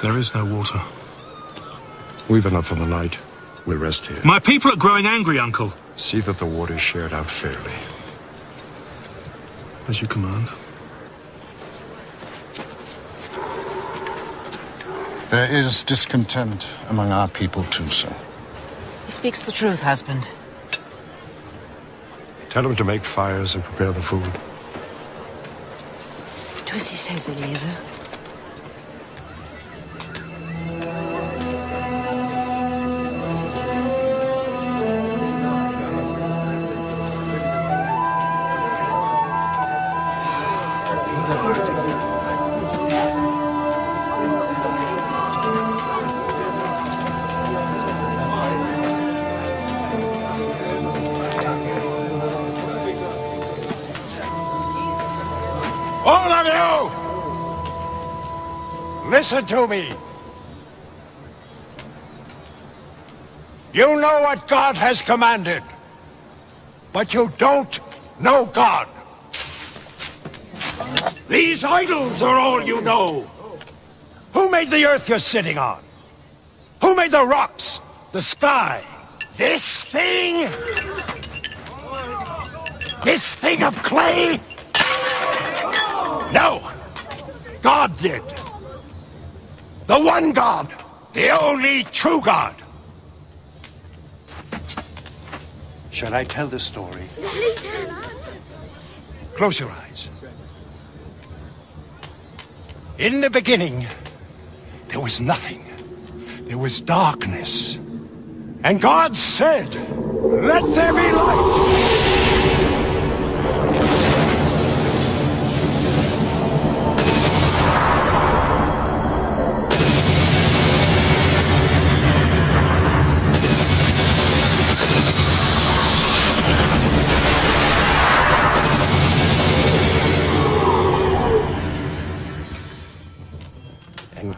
There is no water. We've enough for the night. We'll rest here. My people are growing angry, Uncle. See that the water is shared out fairly. As you command. There is discontent among our people too, sir. He speaks the truth, husband. Tell him to make fires and prepare the food. Do as he says, Eliezer. All of you! Listen to me. You know what God has commanded, but you don't know God. These idols are all you know. Who made the earth you're sitting on? Who made the rocks, the sky? This thing? This thing of clay? No, God did. The one God, the only true God. Shall I tell the story? Close your eyes. In the beginning, there was nothing. There was darkness. And God said, "Let there be light."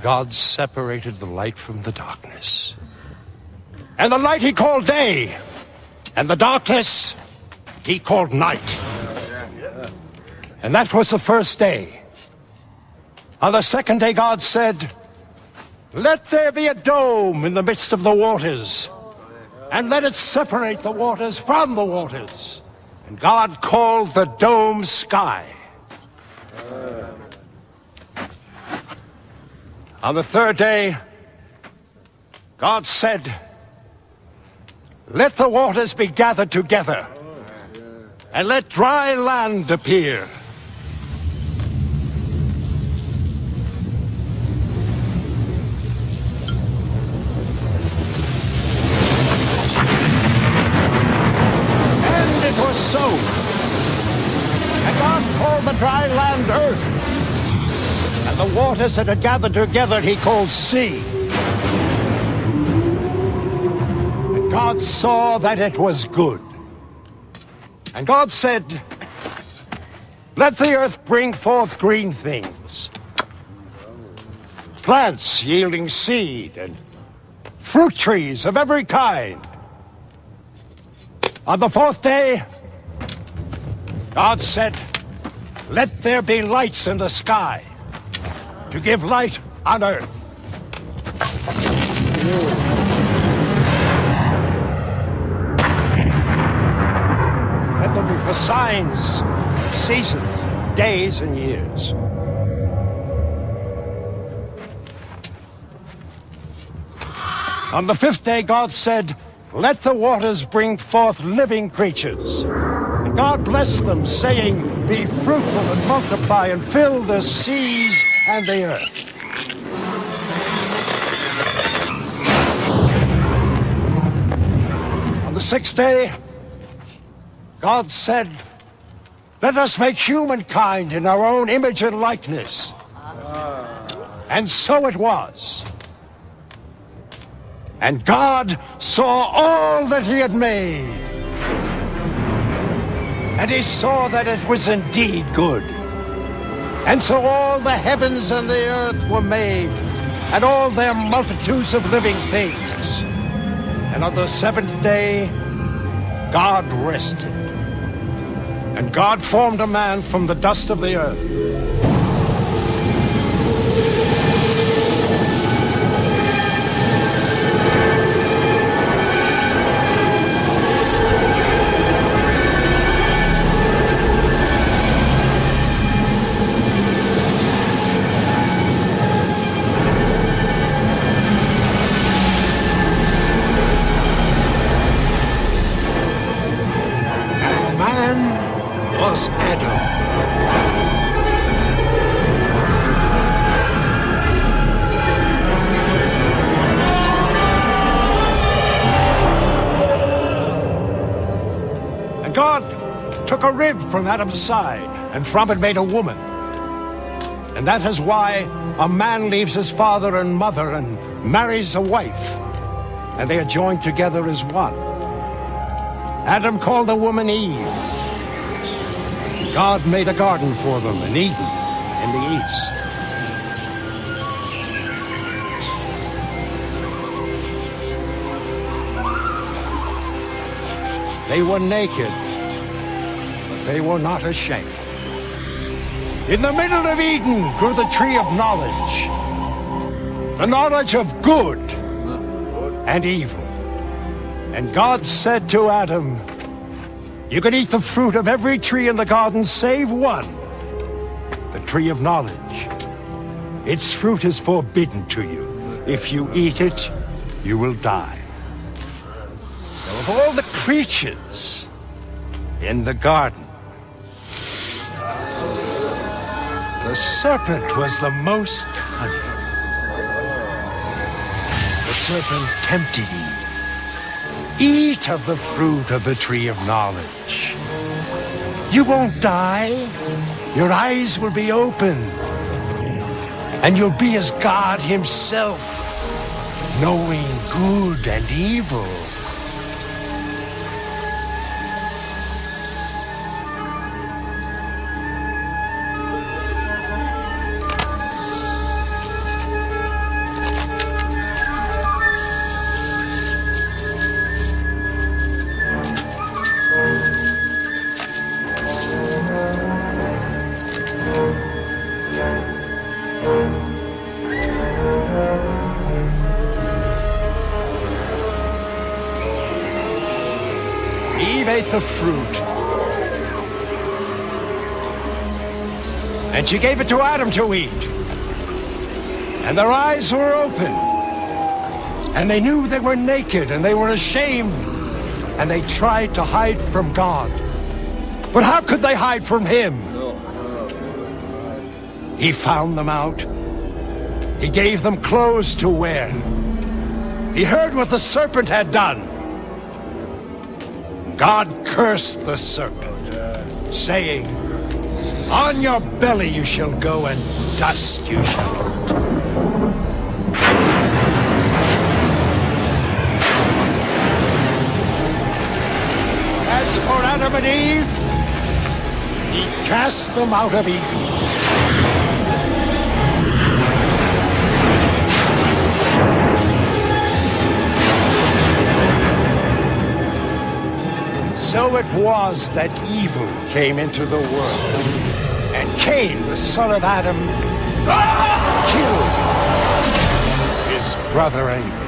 God separated the light from the darkness. And the light he called day, and the darkness he called night. And that was the first day. On the second day God said, "Let there be a dome in the midst of the waters, and let it separate the waters from the waters." And God called the dome sky. On the third day, God said, "Let the waters be gathered together, and let dry land appear." And it was so. And God called the dry land earth. And the waters that had gathered together he called sea. And God saw that it was good. And God said, "Let the earth bring forth green things, plants yielding seed, and fruit trees of every kind." On the fourth day, God said, "Let there be lights in the sky, to give light on earth." Let them be for signs, seasons, days, and years. On the fifth day, God said, "Let the waters bring forth living creatures." And God blessed them, saying, "Be fruitful and multiply and fill the seas and the earth." On the sixth day, God said, "Let us make humankind in our own image and likeness." And so it was. And God saw all that he had made, and he saw that it was indeed good. And so all the heavens and the earth were made, and all their multitudes of living things. And on the seventh day, God rested. And God formed a man from the dust of the earth a rib from Adam's side, and from it made a woman. And that is why a man leaves his father and mother and marries a wife, and they are joined together as one. Adam called the woman Eve. God made a garden for them in Eden in the east. They were naked, but they were not ashamed. In the middle of Eden grew the tree of knowledge, the knowledge of good and evil. And God said to Adam, "You can eat the fruit of every tree in the garden save one, the tree of knowledge. Its fruit is forbidden to you. If you eat it, you will die." Now, of all the creatures in the garden, the serpent was the most cunning. The serpent tempted Eve. "Eat of the fruit of the tree of knowledge. You won't die. Your eyes will be opened, and you'll be as God himself, knowing good and evil." Eve ate the fruit, and she gave it to Adam to eat. And their eyes were open, and they knew they were naked, and they were ashamed, and they tried to hide from God. But how could they hide from him? He found them out. He gave them clothes to wear. He heard what the serpent had done. God cursed the serpent, saying, "On your belly you shall go, and dust you shall eat." As for Adam and Eve, he cast them out of Eden. So it was that evil came into the world, and Cain, the son of Adam, killed his brother Abel.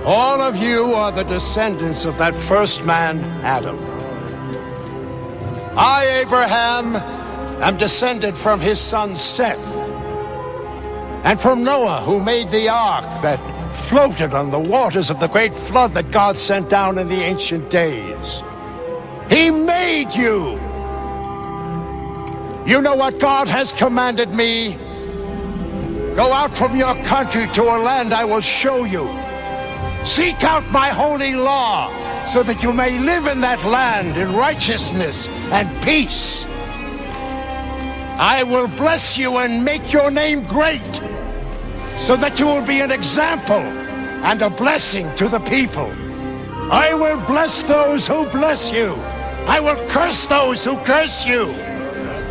All of you are the descendants of that first man, Adam. I, Abraham, am descended from his son Seth, and from Noah, who made the ark that floated on the waters of the great flood that God sent down in the ancient days. He made you. You know what God has commanded me? Go out from your country to a land I will show you. Seek out my holy law, so that you may live in that land in righteousness and peace. I will bless you and make your name great, so that you will be an example and a blessing to the people. I will bless those who bless you. I will curse those who curse you.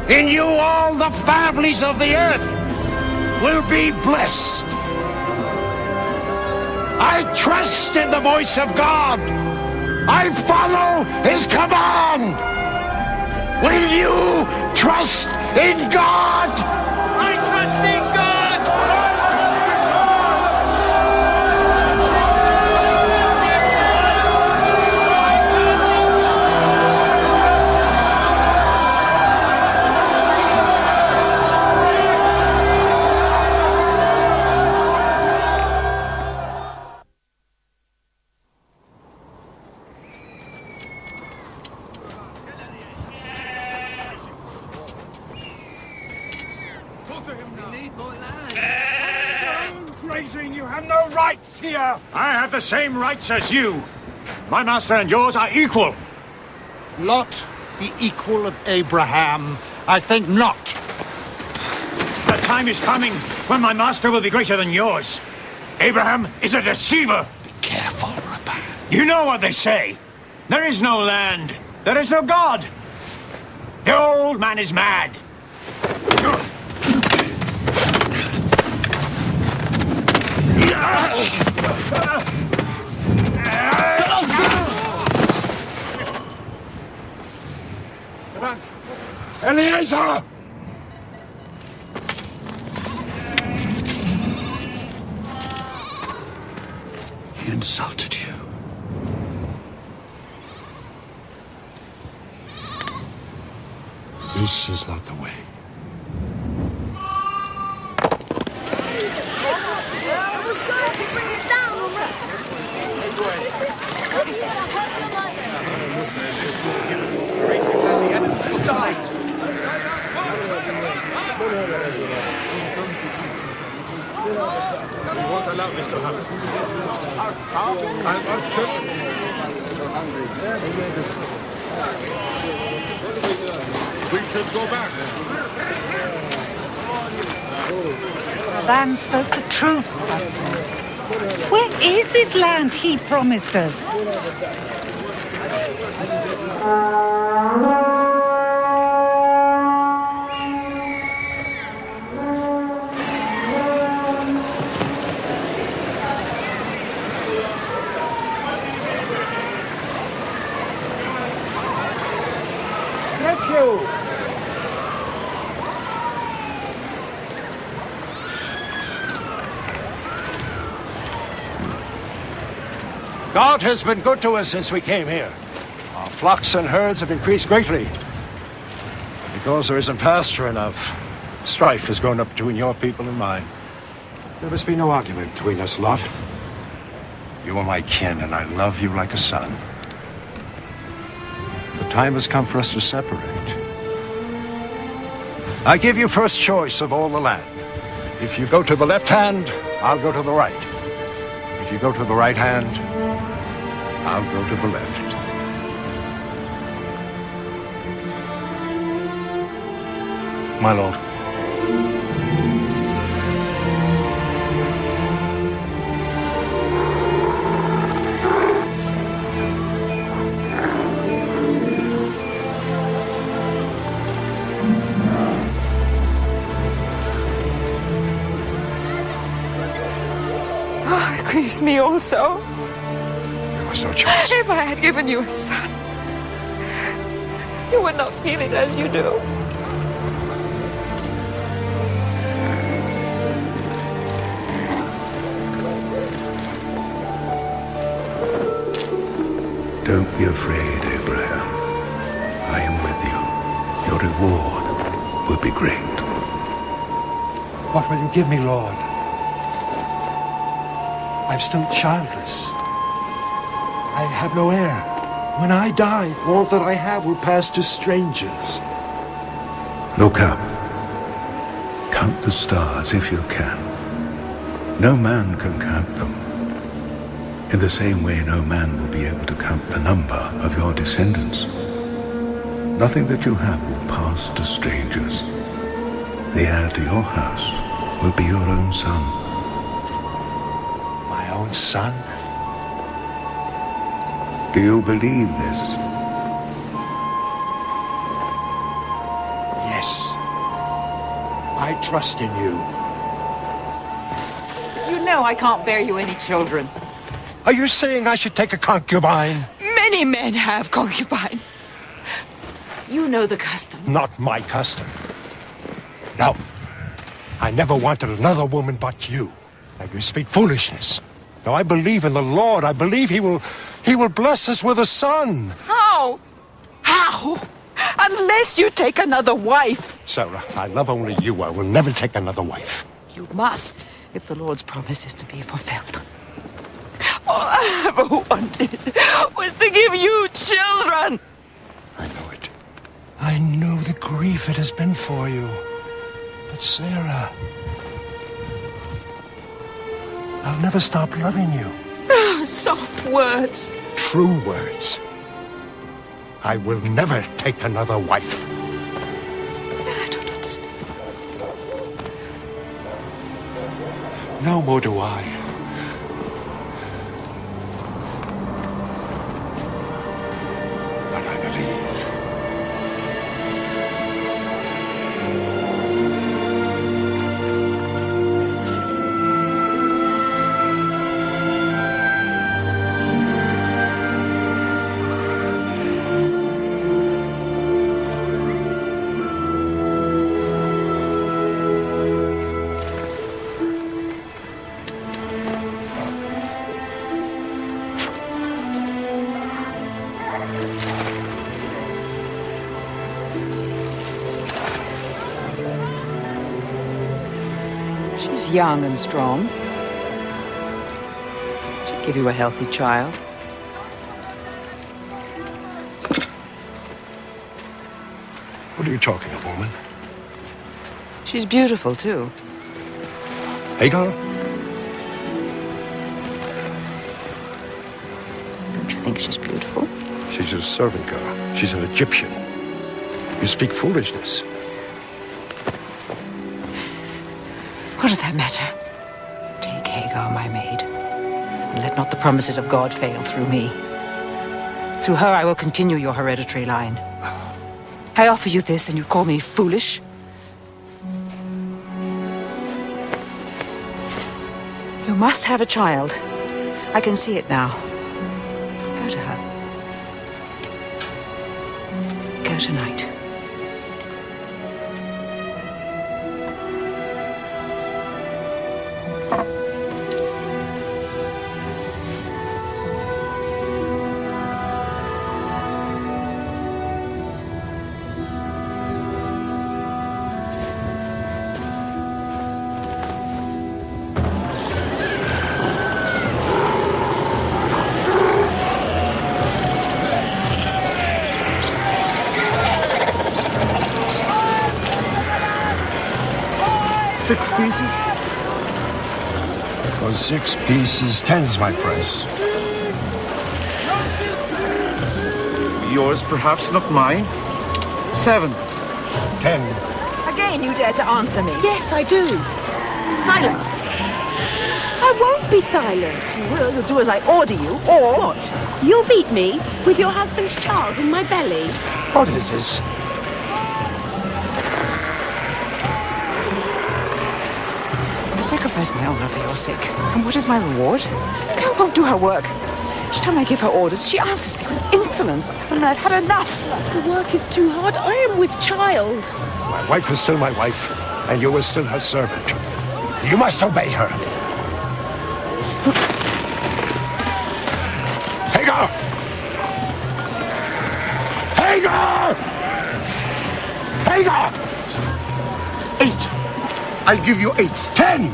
In you all the families of the earth will be blessed. I trust in the voice of God. I follow his command. Will you trust in God? I trust in God. I have the same rights as you. My master and yours are equal. Lot, the equal of Abraham? I think not. The time is coming when my master will be greater than yours. Abraham is a deceiver. Careful, Rabbi. You know what they say. There is no land. There is no God. The old man is mad. Eliezer! He insulted you. This is not the way. We should go back. The man spoke the truth, husband. Where is this land he promised us? Nephew! God has been good to us since we came here. Our flocks and herds have increased greatly. And because there isn't pasture enough, strife has grown up between your people and mine. There must be no argument between us, Lot. You are my kin, and I love you like a son. The time has come for us to separate. I give you first choice of all the land. If you go to the left hand, I'll go to the right. If you go to the right hand, I'll go to the left. My lord. Oh, it grieves me also. There was no choice. If I had given you a son, you would not feel it as you do. Don't be afraid, Abraham. I am with you. Your reward will be great. What will you give me, Lord? I'm still childless. I have no heir. When I die, all that I have will pass to strangers. Look up. Count the stars if you can. No man can count them. In the same way, no man will be able to count the number of your descendants. Nothing that you have will pass to strangers. The heir to your house will be your own son. My own son? Do you believe this? Yes. I trust in you. You know I can't bear you any children. Are you saying I should take a concubine? Many men have concubines. You know the custom. Not my custom. No. I never wanted another woman but you. Now you speak foolishness. No, I believe in the Lord. I believe He will bless us with a son. How? How? Unless you take another wife. Sarah, I love only you. I will never take another wife. You must, if the Lord's promise is to be fulfilled. All I ever wanted was to give you children. I know it. I know the grief it has been for you. But Sarah, I'll never stop loving you. Soft words. true words. I will never take another wife. I don't understand. No more do I. But I believe. She's young and strong. She'd give you a healthy child. What are you talking of, woman? She's beautiful, too. Hagar? Don't you think she's beautiful? She's a servant girl. She's an Egyptian. You speak foolishness. What does that matter? Take Hagar, my maid, and let not the promises of God fail through me. Through her I will continue your hereditary line. I offer you this, and you call me foolish? You must have a child. I can see it now. Go to her. Go tonight. Six pieces? For 6 pieces, 10s, my friends. Yours, perhaps, not mine. 7. 10. Again, you dare to answer me. Yes, I do. Silence. I won't be silent. You will. You'll do as I order you, or what? You'll beat me with your husband's child in my belly. What is this? I sacrifice my honor for your sake. And what is my reward? The girl won't do her work. Each time I give her orders, she answers me with insolence. And I've had enough. The work is too hard. I am with child. My wife is still my wife, and you are still her servant. You must obey her. Hagar! Hagar! Hagar! 8. I give you 8. 10!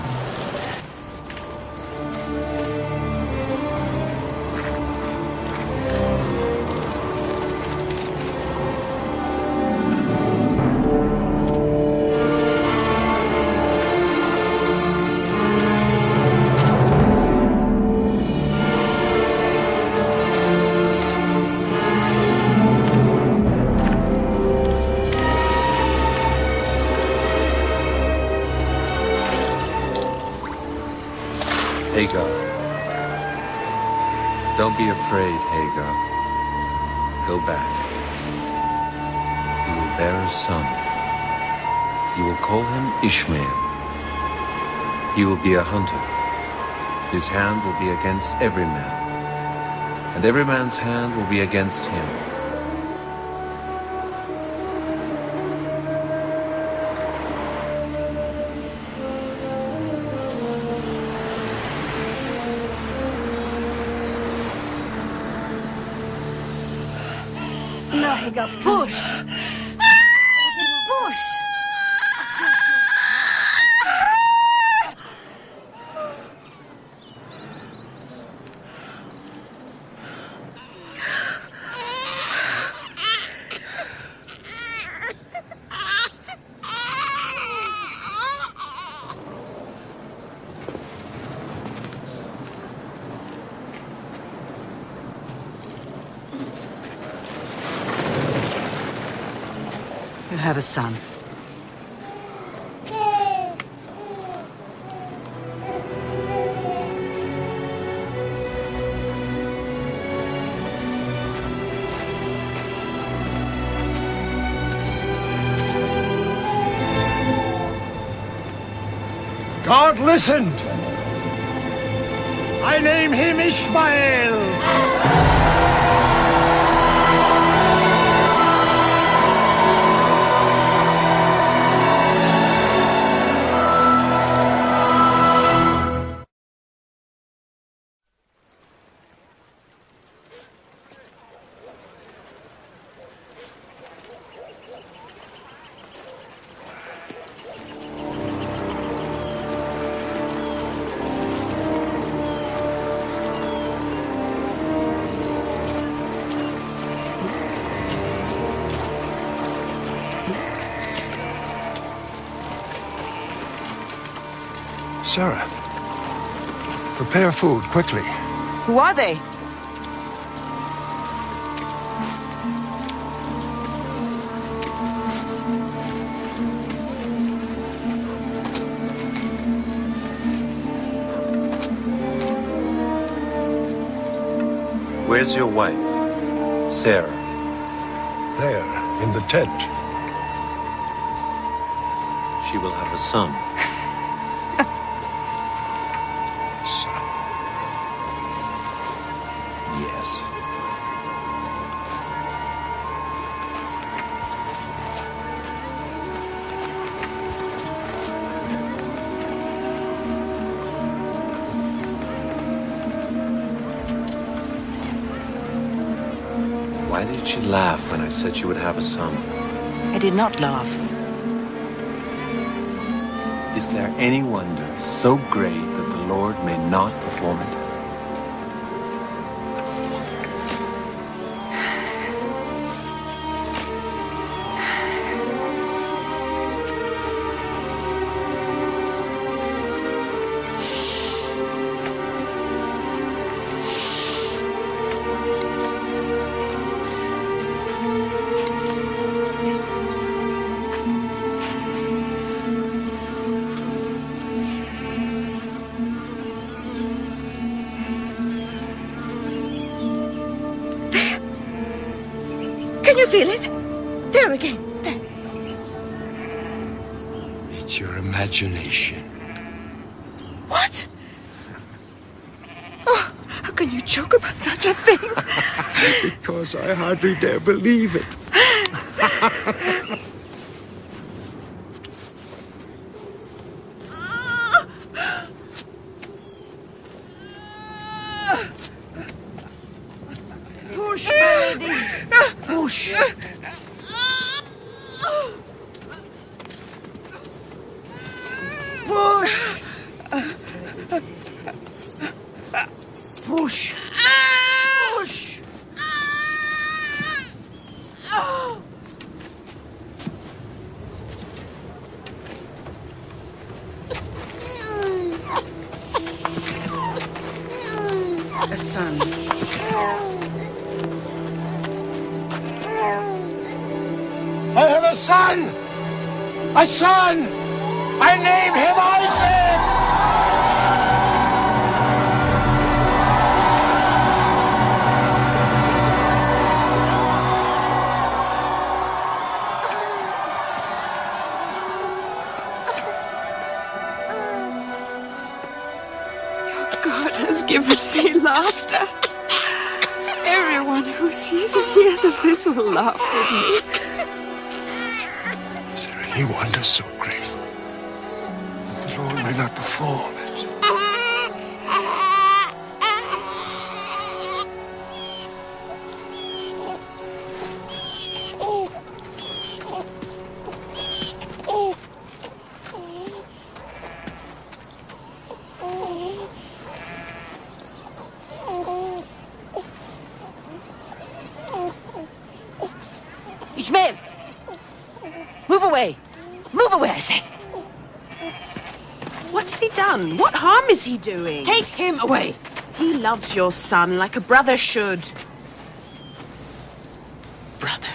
Hagar. Don't be afraid, Hagar. Go back. You will bear a son. You will call him Ishmael. He will be a hunter. His hand will be against every man, and every man's hand will be against him. No, Hagar, push. Push. have a son. God listened. I name him Ishmael. Sarah, prepare food quickly. Who are they? Where's your wife, Sarah? There, in the tent. She will have a son. Son. Yes. Why did she laugh when I said she would have a son? I did not laugh. Is there any wonder so great that the Lord may not perform it? Can you feel it? There again. There. It's your imagination. What? Oh, how can you joke about such a thing? Because I hardly dare believe it. Push, Melody. Push. Push. Push. Push. A son. I have a son! A son! I name him Isaac! God has given me laughter. Everyone who sees and hears of this will laugh with me. Is there any wonder so great that the Lord may not perform it? Ishmael! Move away! Move away, I say! What's he done? What harm is he doing? Take him away! He loves your son like a brother should. Brother.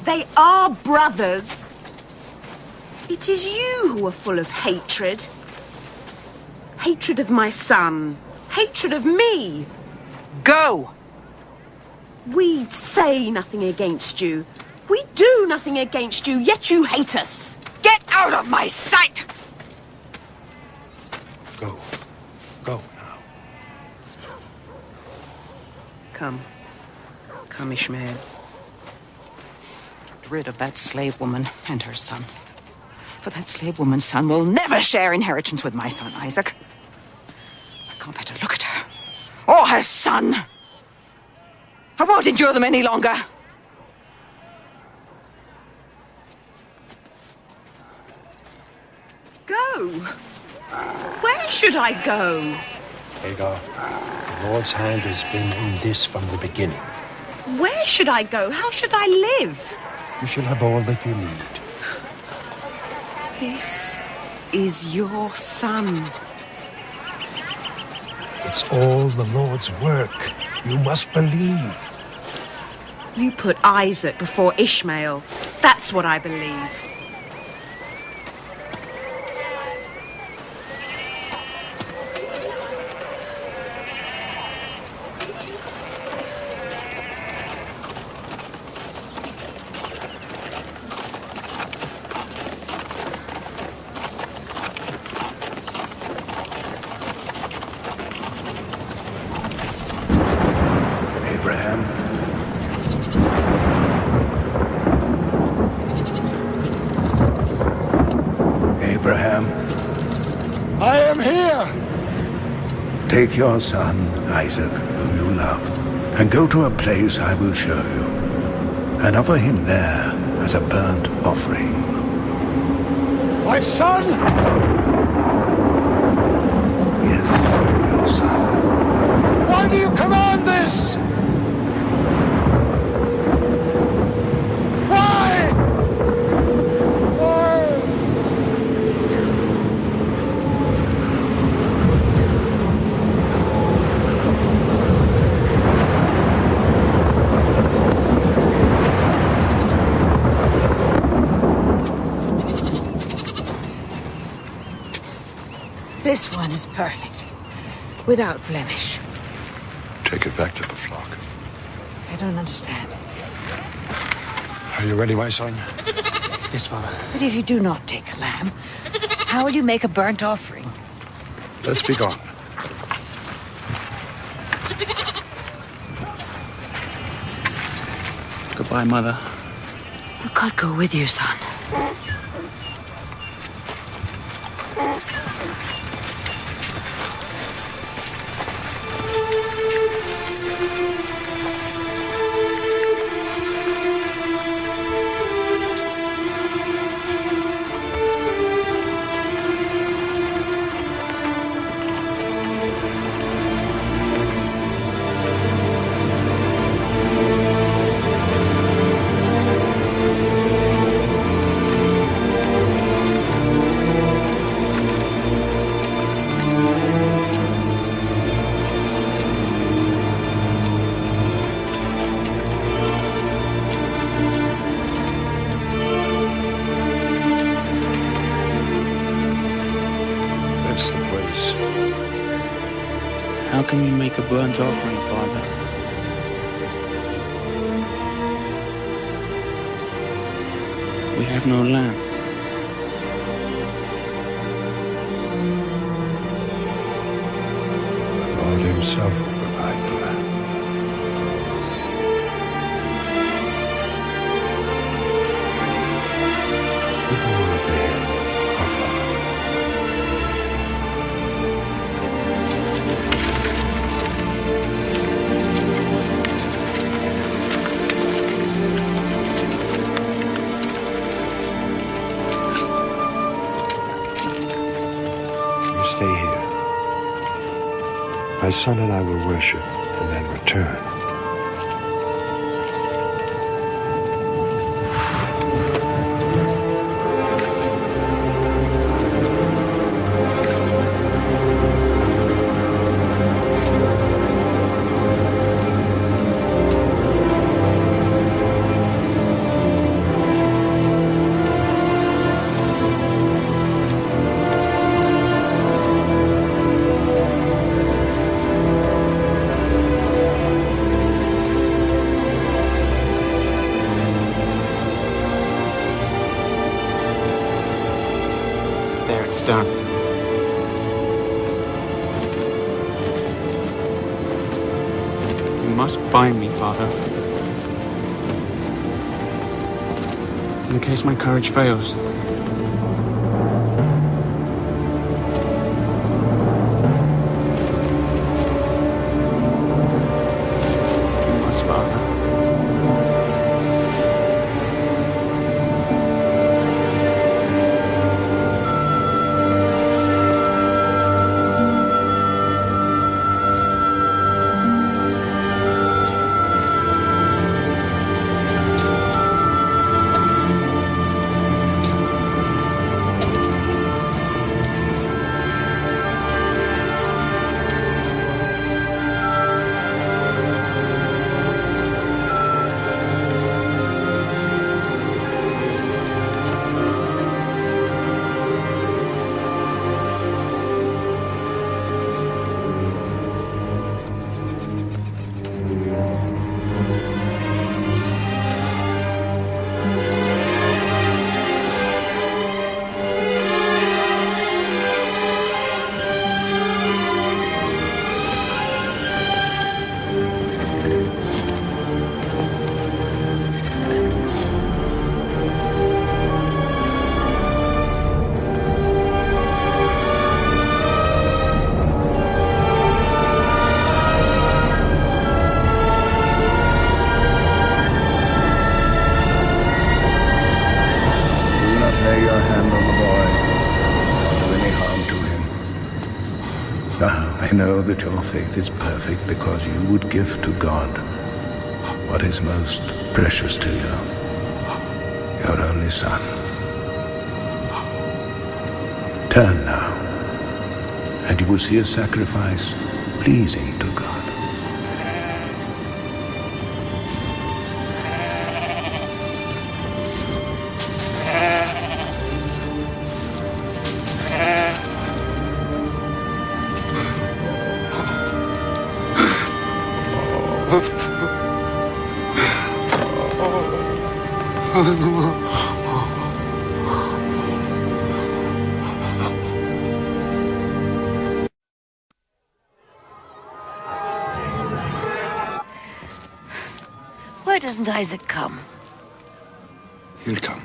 They are brothers. It is you who are full of hatred. Hatred of my son. Hatred of me. Go! We say nothing against you. We do nothing against you, yet you hate us. Get out of my sight! Go. Go now. Come. Come, Ishmael. Get rid of that slave woman and her son. For that slave woman's son will never share inheritance with my son, Isaac. I can't bear to look at her. Or her son. I won't endure them any longer. Go. Where should I go? Hagar, the Lord's hand has been in this from the beginning. Where should I go? How should I live? You shall have all that you need. This is your son. It's all the Lord's work. You must believe. You put Isaac before Ishmael. That's what I believe. Take your son, Isaac, whom you love, and go to a place I will show you, and offer him there as a burnt offering. My son! Yes, your son. Why do you command this? Why? Why? This one is perfect, without blemish. Take it back to the flock. I don't understand. Are you ready, my son? Yes, Father. But if you do not take a lamb, how will you make a burnt offering? Let's be gone. Goodbye, Mother. Will God go with you, son? How can we make a burnt offering, Father? We have no lamb. The Lord himself will provide the lamb. People will obey him, our Father. Stay here. My son and I will worship and then return. It's done. You must bind me, Father. In case my courage fails. You must, Father. I know that your faith is perfect because you would give to God what is most precious to you, your only son. Turn now, and you will see a sacrifice pleasing to God. Why doesn't Isaac come? He'll come.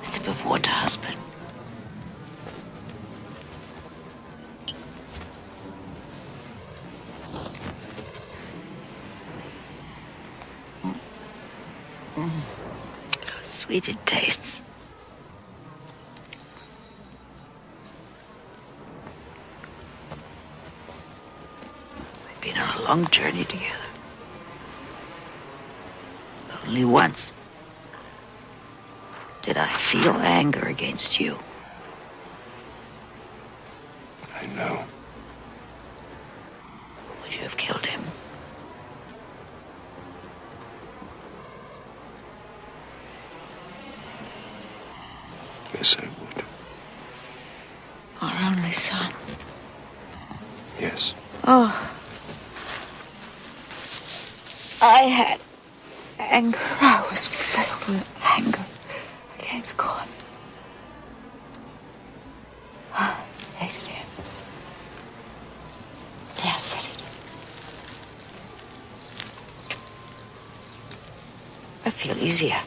A sip of water, husband. How sweet it tastes. We've been on a long journey together. Only once did I feel anger against you. I know. Would you have killed him? Yes, I would. Our only son. Yes. Oh. I had anger. I was filled with anger against God. I hated him. Yeah, I said it. I feel easier.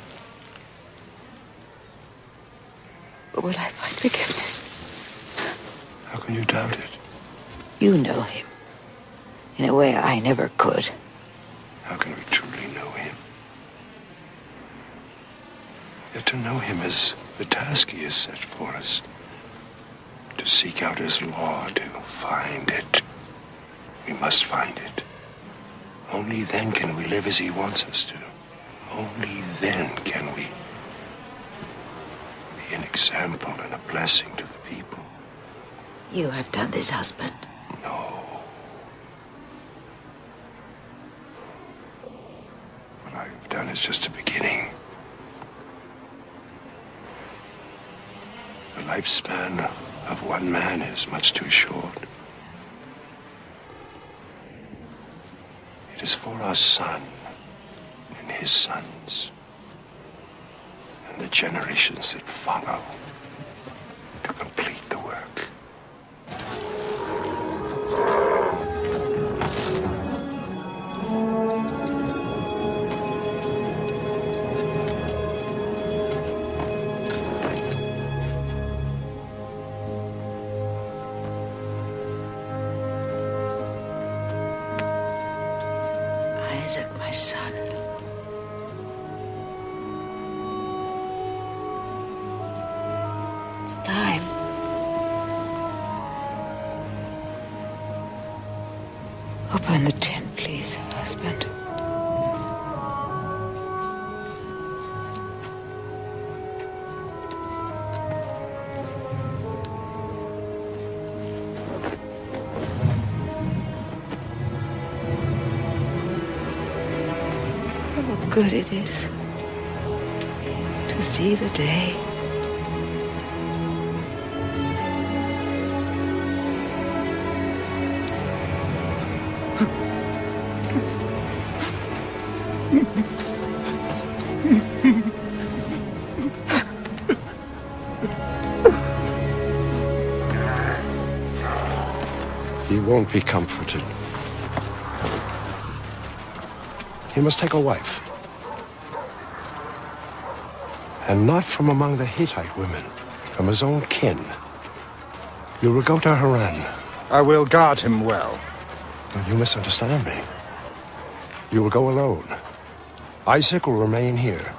But will I find forgiveness? How can you doubt it? You know him in a way I never could. How can we truly know him? Yet to know him is the task he has set for us. To seek out his law, to find it. We must find it. Only then can we live as he wants us to. Only then can we be an example and a blessing to the people. You have done this, husband. No. What I have done is just a beginning. The lifespan of one man is much too short. It is for our son and his sons and the generations that follow to complete the work. Isaac, my son. It's time. Open the tent, please, husband. How good it is to see the day. He won't be comforted. He must take a wife. And not from among the Hittite women, from his own kin. You will go to Haran. I will guard him well. No, you misunderstand me. You will go alone. Isaac will remain here.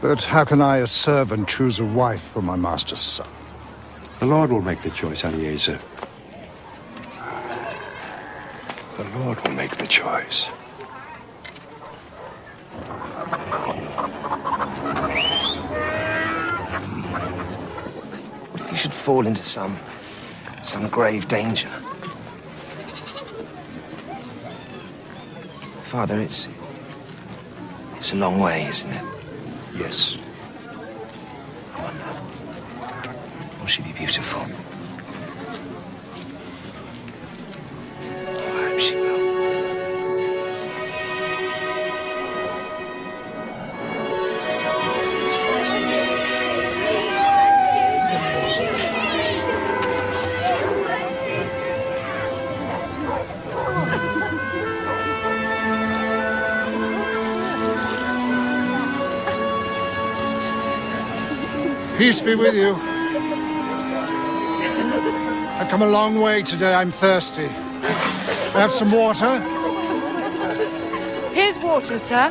But how can I, a servant, choose a wife for my master's son? The Lord will make the choice, Eliezer. The Lord will make the choice. What if you should fall into some grave danger? Father, it's a long way, isn't it? Yes. I wonder, will she be beautiful? I hope she will. Peace be with you. I've come a long way today. I'm thirsty. I have some water. Here's water, sir.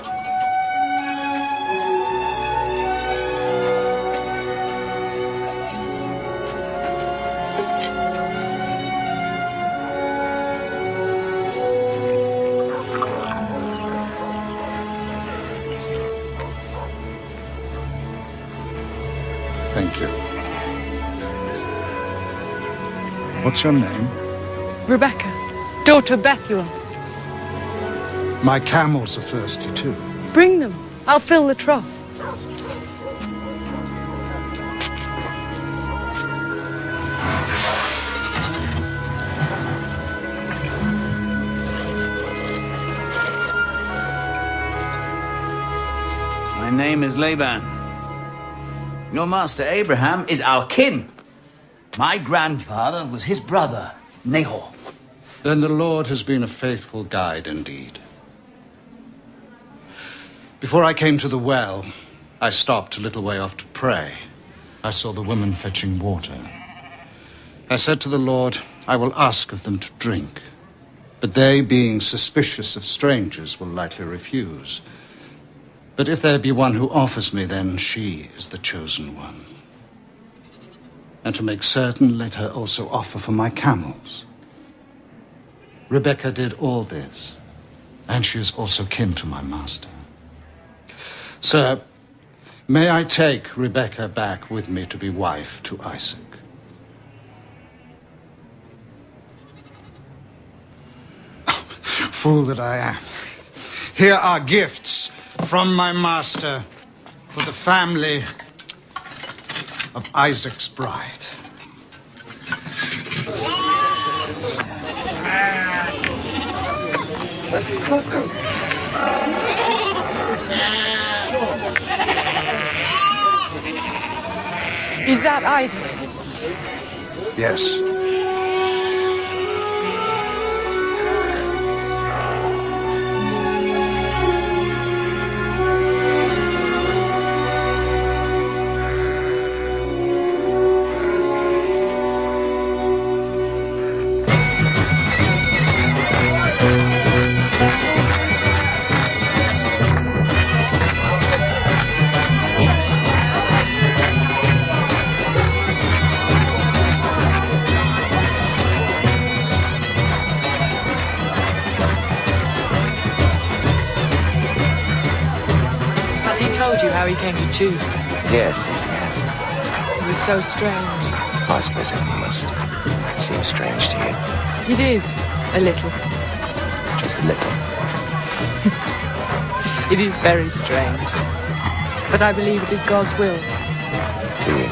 Thank you. What's your name? Rebecca, daughter of Bethuel. My camels are thirsty too. Bring them. I'll fill the trough. My name is Laban. Your master Abraham is our kin. My grandfather was his brother, Nahor. Then the Lord has been a faithful guide indeed. Before I came to the well, I stopped a little way off to pray. I saw the women fetching water. I said to the Lord, I will ask of them to drink. But they, being suspicious of strangers, will likely refuse. But if there be one who offers me, then she is the chosen one. And to make certain, let her also offer for my camels. Rebecca did all this, and she is also kin to my master. Sir, may I take Rebecca back with me to be wife to Isaac? Fool that I am. Here are gifts from my master for the family of Isaac's bride. Is that Isaac? Yes. Has he told you how he came to choose me? Yes, he has. It was so strange. I suppose everything must seem strange to you. It is, a little. Just a little. It is very strange. But I believe it is God's will. Do you?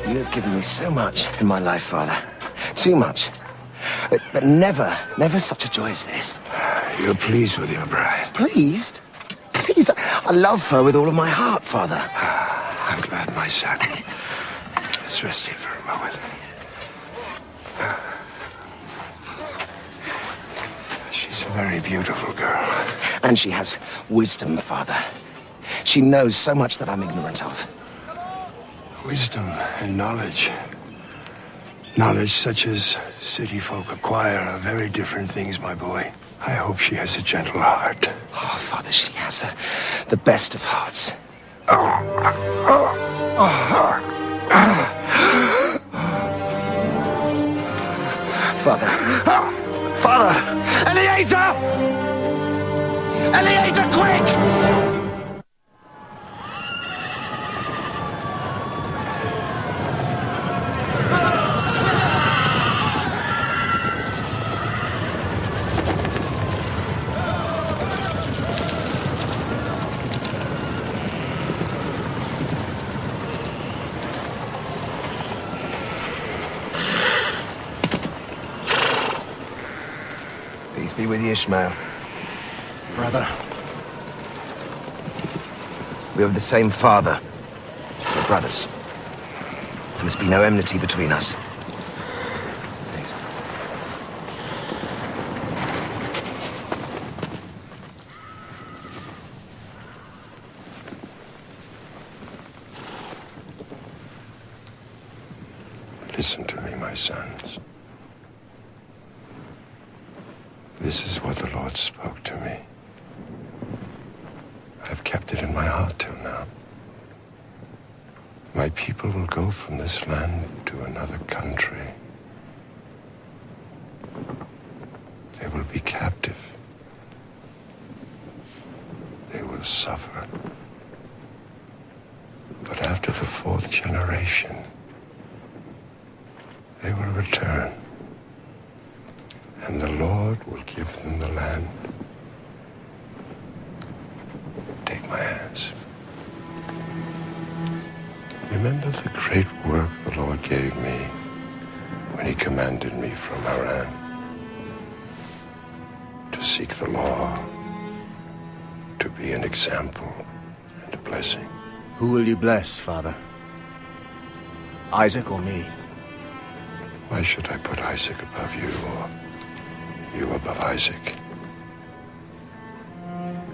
You have given me so much in my life, Father. Too much. But never such a joy as this. You're pleased with your bride? Pleased? Please, I love her with all of my heart, Father. I'm glad, my son. Let's rest here for a moment. She's a very beautiful girl. And she has wisdom, Father. She knows so much that I'm ignorant of. Wisdom and knowledge. Knowledge such as city folk acquire are very different things, my boy. I hope she has a gentle heart. Oh, Father, she has the best of hearts. Father. Father! Eliezer! Eliezer, quick! Peace be with you, Ishmael. Brother. We have the same father. We're brothers. There must be no enmity between us. Please. Listen to me, my sons. This is what the Lord spoke to me. I've kept it in my heart till now. My people will go from this land to another country. They will be captive. They will suffer. But after the 4th generation, they will return. And the Lord will give them the land. Take my hands. Remember the great work the Lord gave me when he commanded me from Haran to seek the law, to be an example and a blessing. Who will you bless, Father? Isaac or me? Why should I put Isaac above you or you above Isaac?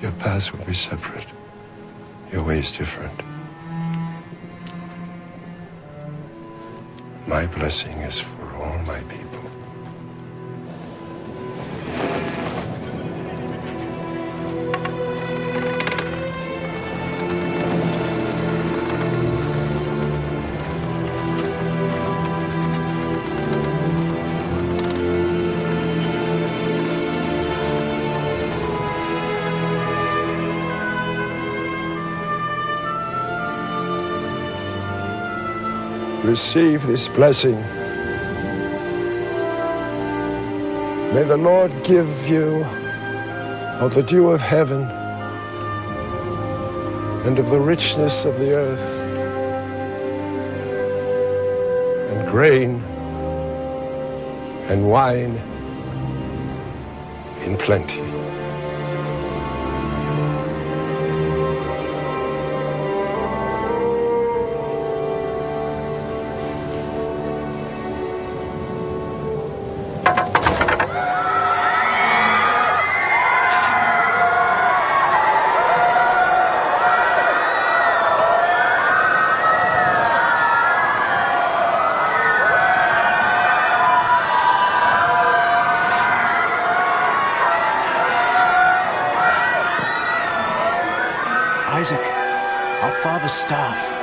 Your paths will be separate. Your ways different. My blessing is for all my people. Receive this blessing. May the Lord give you of the dew of heaven and of the richness of the earth, and grain and wine in plenty. Isaac, our father's staff.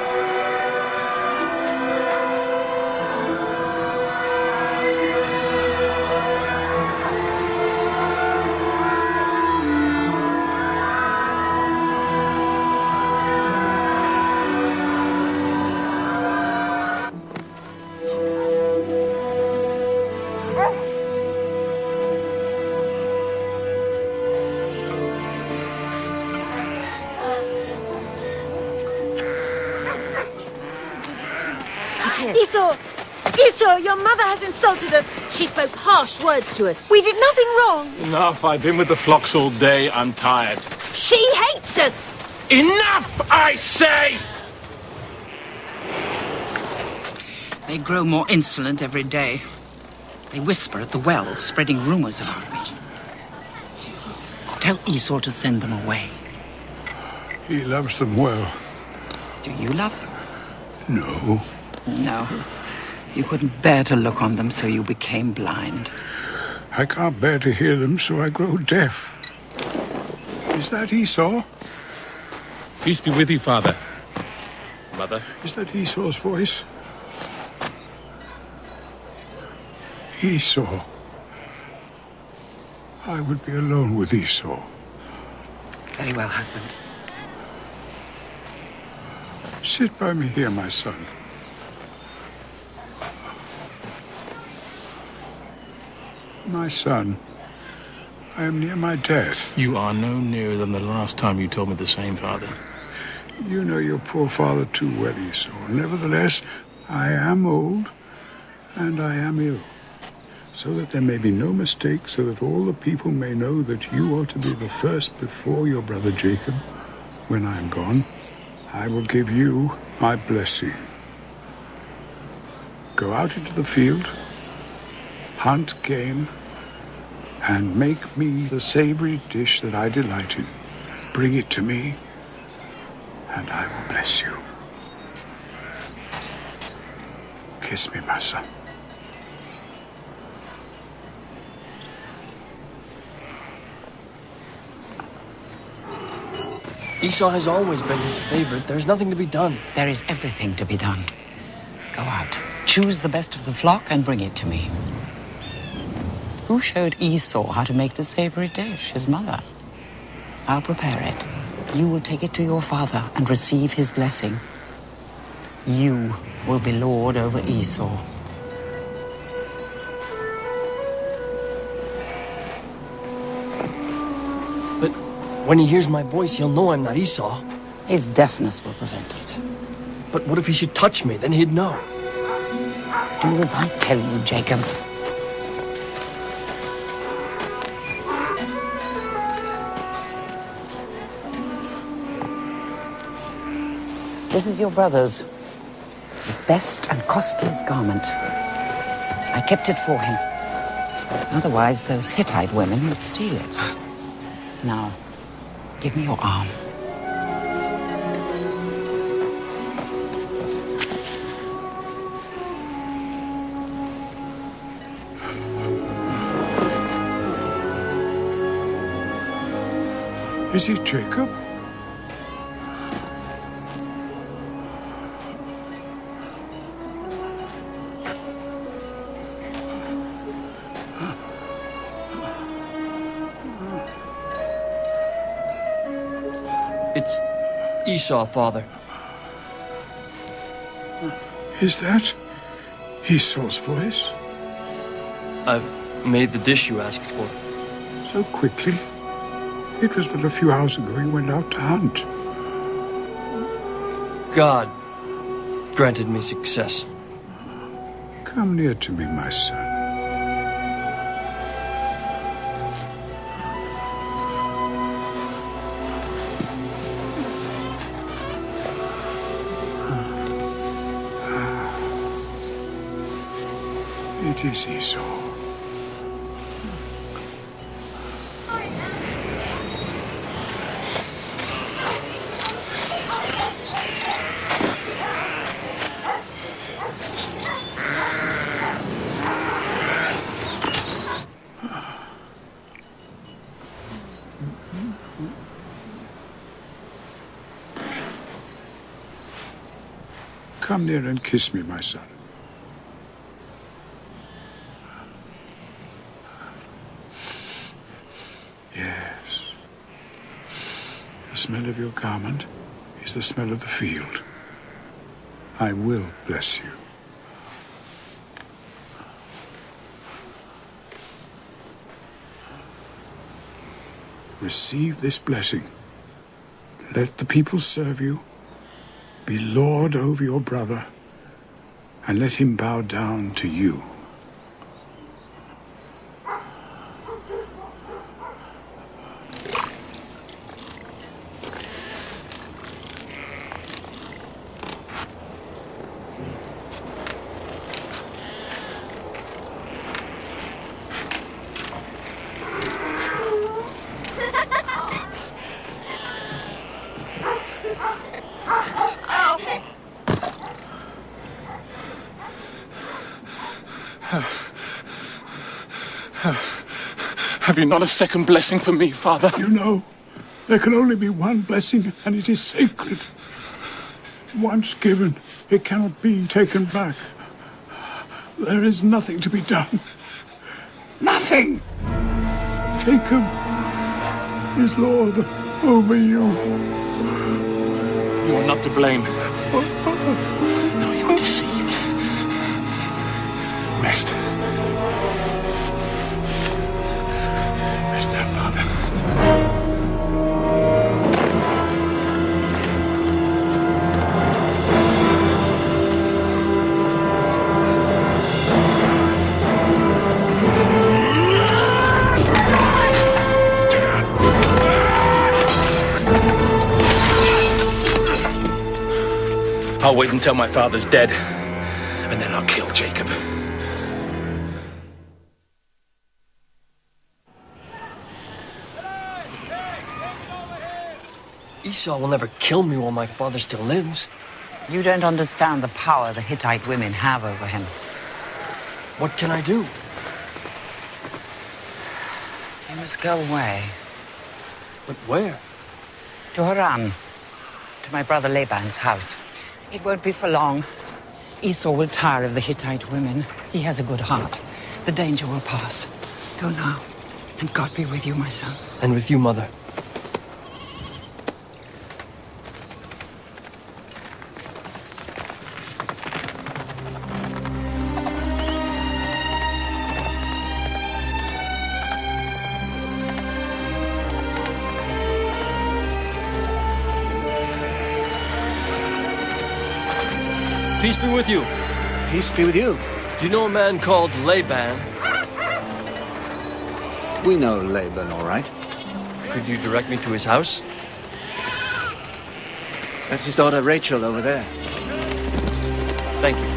Esau, your mother has insulted us. She spoke harsh words to us. We did nothing wrong. Enough. I've been with the flocks all day. I'm tired. She hates us. Enough, I say! They grow more insolent every day. They whisper at the well, spreading rumors about me. Tell Esau to send them away. He loves them well. Do you love them? No. No. You couldn't bear to look on them, so you became blind. I can't bear to hear them, so I grow deaf. Is that Esau? Peace be with you, Father. Mother. Is that Esau's voice? Esau. I would be alone with Esau. Very well, husband. Sit by me here, my son. My son, I am near my death. You are no nearer than the last time you told me the same, Father. You know your poor father too well, Esau. Nevertheless, I am old, and I am ill. So that there may be no mistake, so that all the people may know that you are to be the first before your brother Jacob. When I am gone, I will give you my blessing. Go out into the field, hunt game, and make me the savory dish that I delight in. Bring it to me, and I will bless you. Kiss me, my son. Esau has always been his favorite. There's nothing to be done. There is everything to be done. Go out, choose the best of the flock, and bring it to me. Who showed Esau how to make the savory dish? His mother. I'll prepare it. You will take it to your father and receive his blessing. You will be lord over Esau. But when he hears my voice, he'll know I'm not Esau. His deafness will prevent it. But what if he should touch me? Then he'd know. Do as I tell you, Jacob. This is your brother's. His best and costliest garment. I kept it for him. Otherwise, those Hittite women would steal it. Now, give me your arm. Is he Jacob? It's Esau, Father. Is that Esau's voice? I've made the dish you asked for. So quickly? It was but a few hours ago he went out to hunt. God granted me success. Come near to me, my son. It is Esau. Come near and kiss me, my son. Yes. The smell of your garment is the smell of the field. I will bless you. Receive this blessing. Let the people serve you. Be lord over your brother, and let him bow down to you. Have you not a second blessing for me, Father? You know, there can only be one blessing, and it is sacred. Once given, it cannot be taken back. There is nothing to be done. Nothing! Jacob is Lord over you. You are not to blame. No, you were deceived. Rest. Rest now, Father. I'll wait until my father's dead, and then I'll kill Jacob. Esau will never kill me while my father still lives. You don't understand the power the Hittite women have over him. What can I do? You must go away. But where? To Haran, to my brother Laban's house. It won't be for long. Esau will tire of the Hittite women. He has a good heart. The danger will pass. Go now, and God be with you, my son. And with you, Mother. Peace be with you. Peace be with you. Do you know a man called Laban? We know Laban, all right. Could you direct me to his house? That's his daughter Rachel over there. Thank you.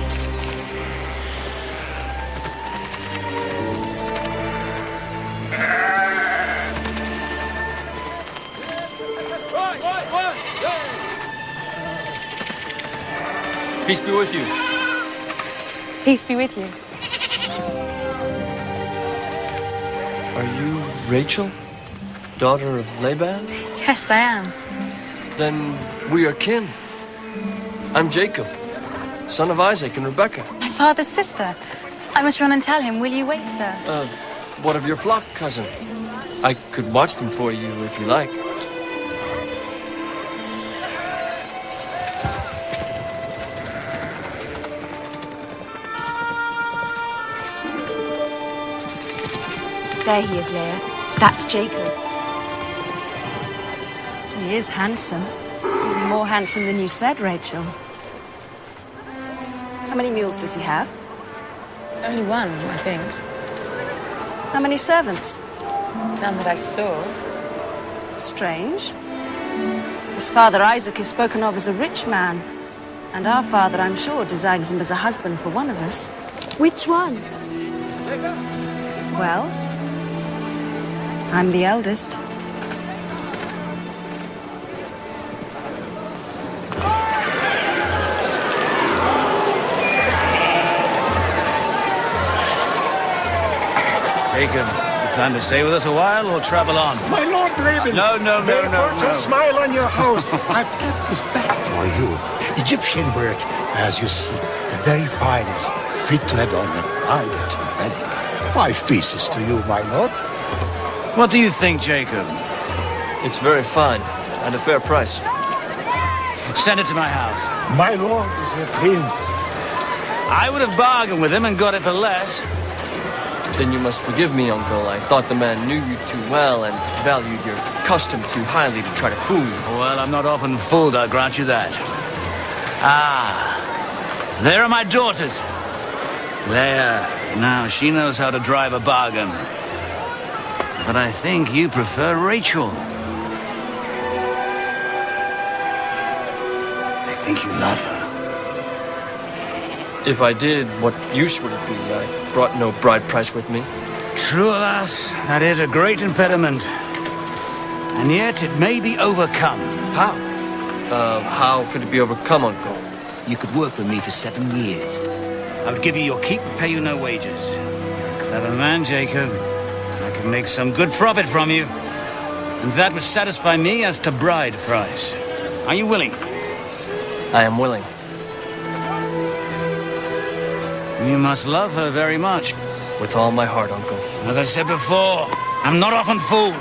Peace be with you. Peace be with you. Are you Rachel, daughter of Laban? Yes, I am. Then we are kin. I'm Jacob, son of Isaac and Rebekah. My father's sister. I must run and tell him. Will you wait, sir? What of your flock, cousin? I could watch them for you if you like. There he is, Leah. That's Jacob. He is handsome. Even more handsome than you said, Rachel. How many mules does he have? Only one, I think. How many servants? None that I saw. Strange. His father Isaac is spoken of as a rich man. And our father, I'm sure, designs him as a husband for one of us. Which one? Well, I'm the eldest. Jacob, you plan to stay with us a while or travel on? My Lord Laban! No. May fortune smile on your house. I've kept this back for you. Egyptian work, as you see. The very finest. Fit to adorn a bride at your wedding. 5 pieces to you, my lord. What do you think, Jacob? It's very fine, at a fair price. Send it to my house. My lord is your prince. I would have bargained with him and got it for less. Then you must forgive me, Uncle. I thought the man knew you too well and valued your custom too highly to try to fool you. Well, I'm not often fooled, I'll grant you that. Ah, there are my daughters. There, now she knows how to drive a bargain. But I think you prefer Rachel. I think you love her. If I did, what use would it be? I brought no bride price with me. True, alas, that is a great impediment. And yet it may be overcome. How? How could it be overcome, Uncle? You could work with me for 7 years. I would give you your keep and pay you no wages. You're a clever man, Jacob. I could make some good profit from you. And that would satisfy me as to bride price. Are you willing? I am willing. You must love her very much. With all my heart, Uncle. As I said before, I'm not often fooled.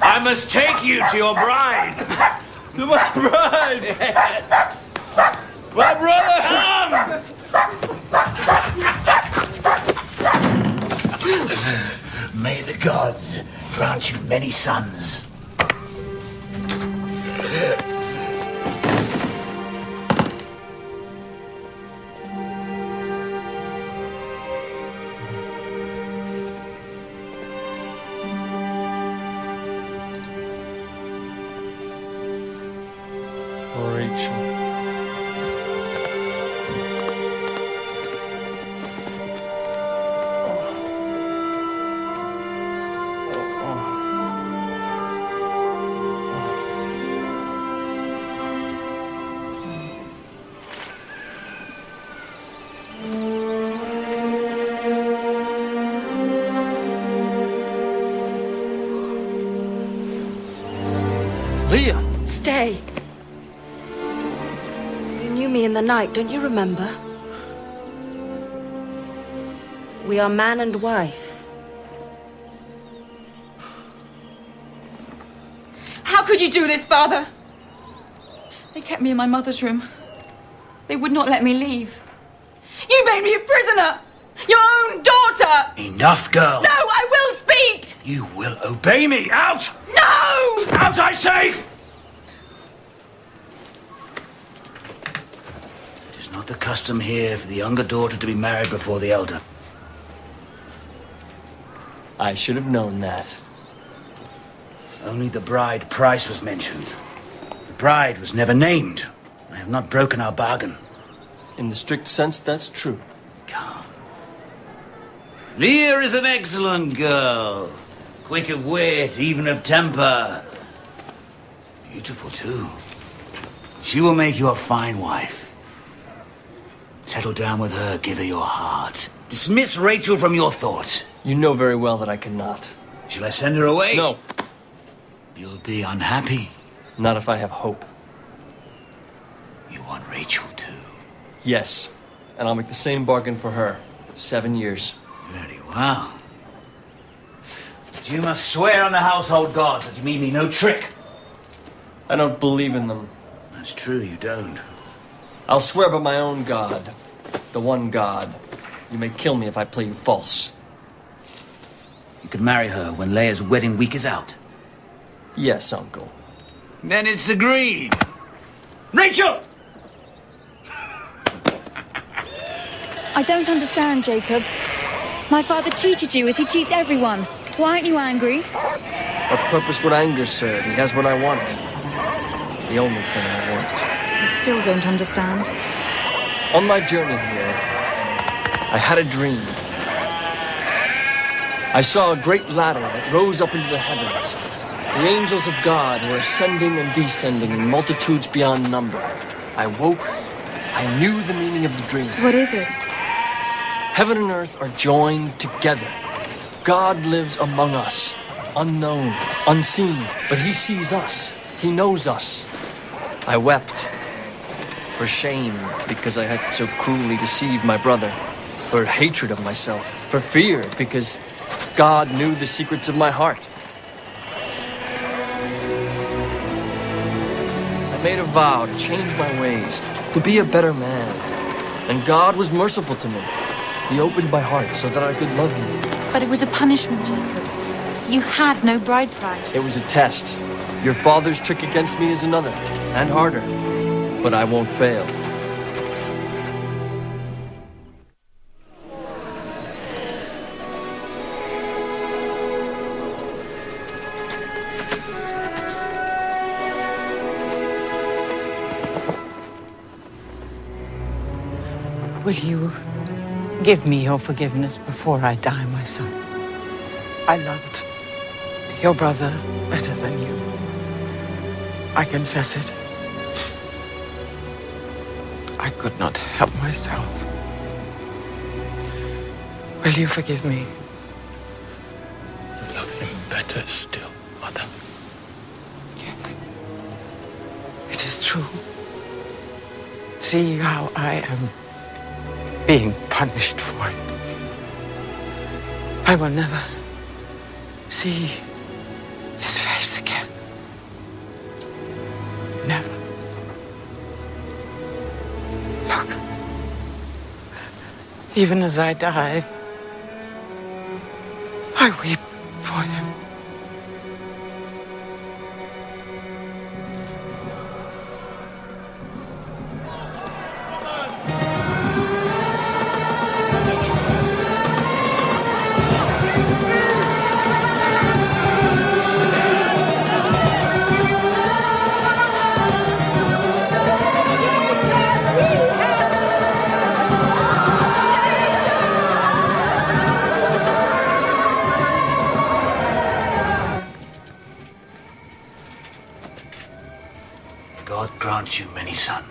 I must take you to your bride. To my bride! My brother! May the gods grant you many sons. Leah! Stay. You knew me in the night, don't you remember? We are man and wife. How could you do this, Father? They kept me in my mother's room. They would not let me leave. You made me a prisoner! Your own daughter! Enough, girl. No, I will speak! You will obey me. Out! No! Out, I say! It is not the custom here for the younger daughter to be married before the elder. I should have known that. Only the bride price was mentioned. The bride was never named. I have not broken our bargain. In the strict sense, that's true. Leah is an excellent girl. Quick of wit, even of temper. Beautiful, too. She will make you a fine wife. Settle down with her, give her your heart. Dismiss Rachel from your thoughts. You know very well that I cannot. Shall I send her away? No. You'll be unhappy. Not if I have hope. You want Rachel, too? Yes. And I'll make the same bargain for her. 7 years. Very well. But you must swear on the household gods that you mean me no trick. I don't believe in them. That's true, you don't. I'll swear by my own God. The one God. You may kill me if I play you false. You could marry her when Leia's wedding week is out. Yes, Uncle. Then it's agreed. Rachel! I don't understand, Jacob. My father cheated you as he cheats everyone. Why aren't you angry? What purpose would anger serve? He has what I want. The only thing I want. I still don't understand. On my journey here, I had a dream. I saw a great ladder that rose up into the heavens. The angels of God were ascending and descending in multitudes beyond number. I woke. I knew the meaning of the dream. What is it? Heaven and earth are joined together. God lives among us, unknown, unseen, but he sees us. He knows us. I wept for shame because I had so cruelly deceived my brother, for hatred of myself, for fear because God knew the secrets of my heart. I made a vow to change my ways, to be a better man, and God was merciful to me. He opened my heart so that I could love you. But it was a punishment, Jacob. You had no bride price. It was a test. Your father's trick against me is another, and harder. But I won't fail. Will you give me your forgiveness before I die, my son? I loved your brother better than you. I confess it. I could not help myself. Will you forgive me? You love him better still, Mother. Yes. It is true. See how I am being punished for it. I will never see his face again. Never. Look. Even as I die, I weep for him. God grant you many sons.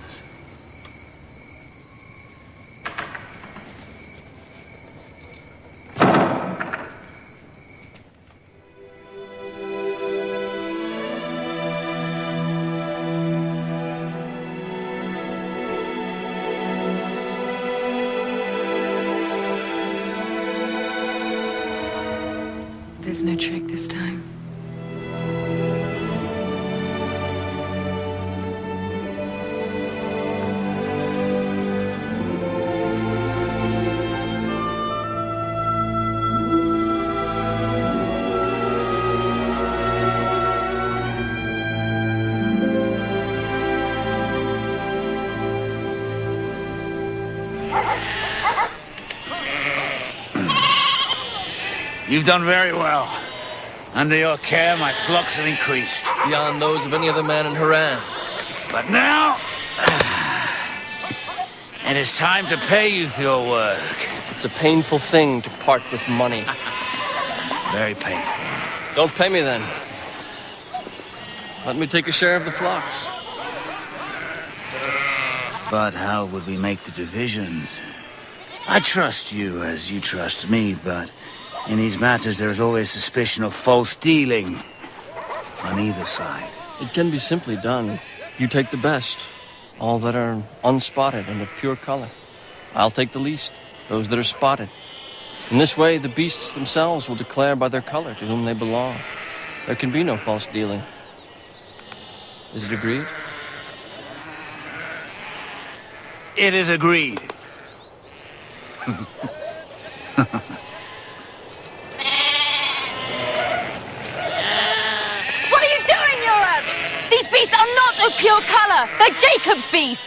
There's no trick this time. You've done very well. Under your care, my flocks have increased. Beyond those of any other man in Haran. But now, It is time to pay you for your work. It's a painful thing to part with money. Very painful. Don't pay me then. Let me take a share of the flocks. But how would we make the divisions? I trust you as you trust me, but in these matters there is always suspicion of false dealing on either side. It can be simply done. You take the best, all that are unspotted and of pure color. I'll take the least, those that are spotted. In this way, the beasts themselves will declare by their color to whom they belong. There can be no false dealing. Is it agreed? It is agreed. What are you doing, Europe? These beasts are not of pure color. They're Jacob's beasts.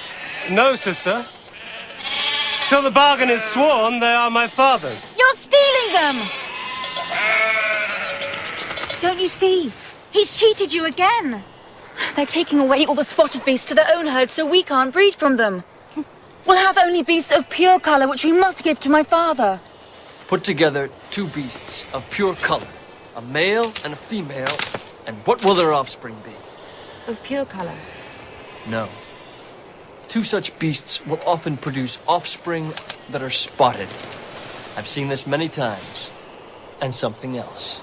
No, sister. Till the bargain is sworn, they are my father's. You're stealing them! Don't you see? He's cheated you again. They're taking away all the spotted beasts to their own herd so we can't breed from them. We'll have only beasts of pure color, which we must give to my father. Put together 2 beasts of pure color, a male and a female, and what will their offspring be? Of pure color? No. 2 such beasts will often produce offspring that are spotted. I've seen this many times. And something else.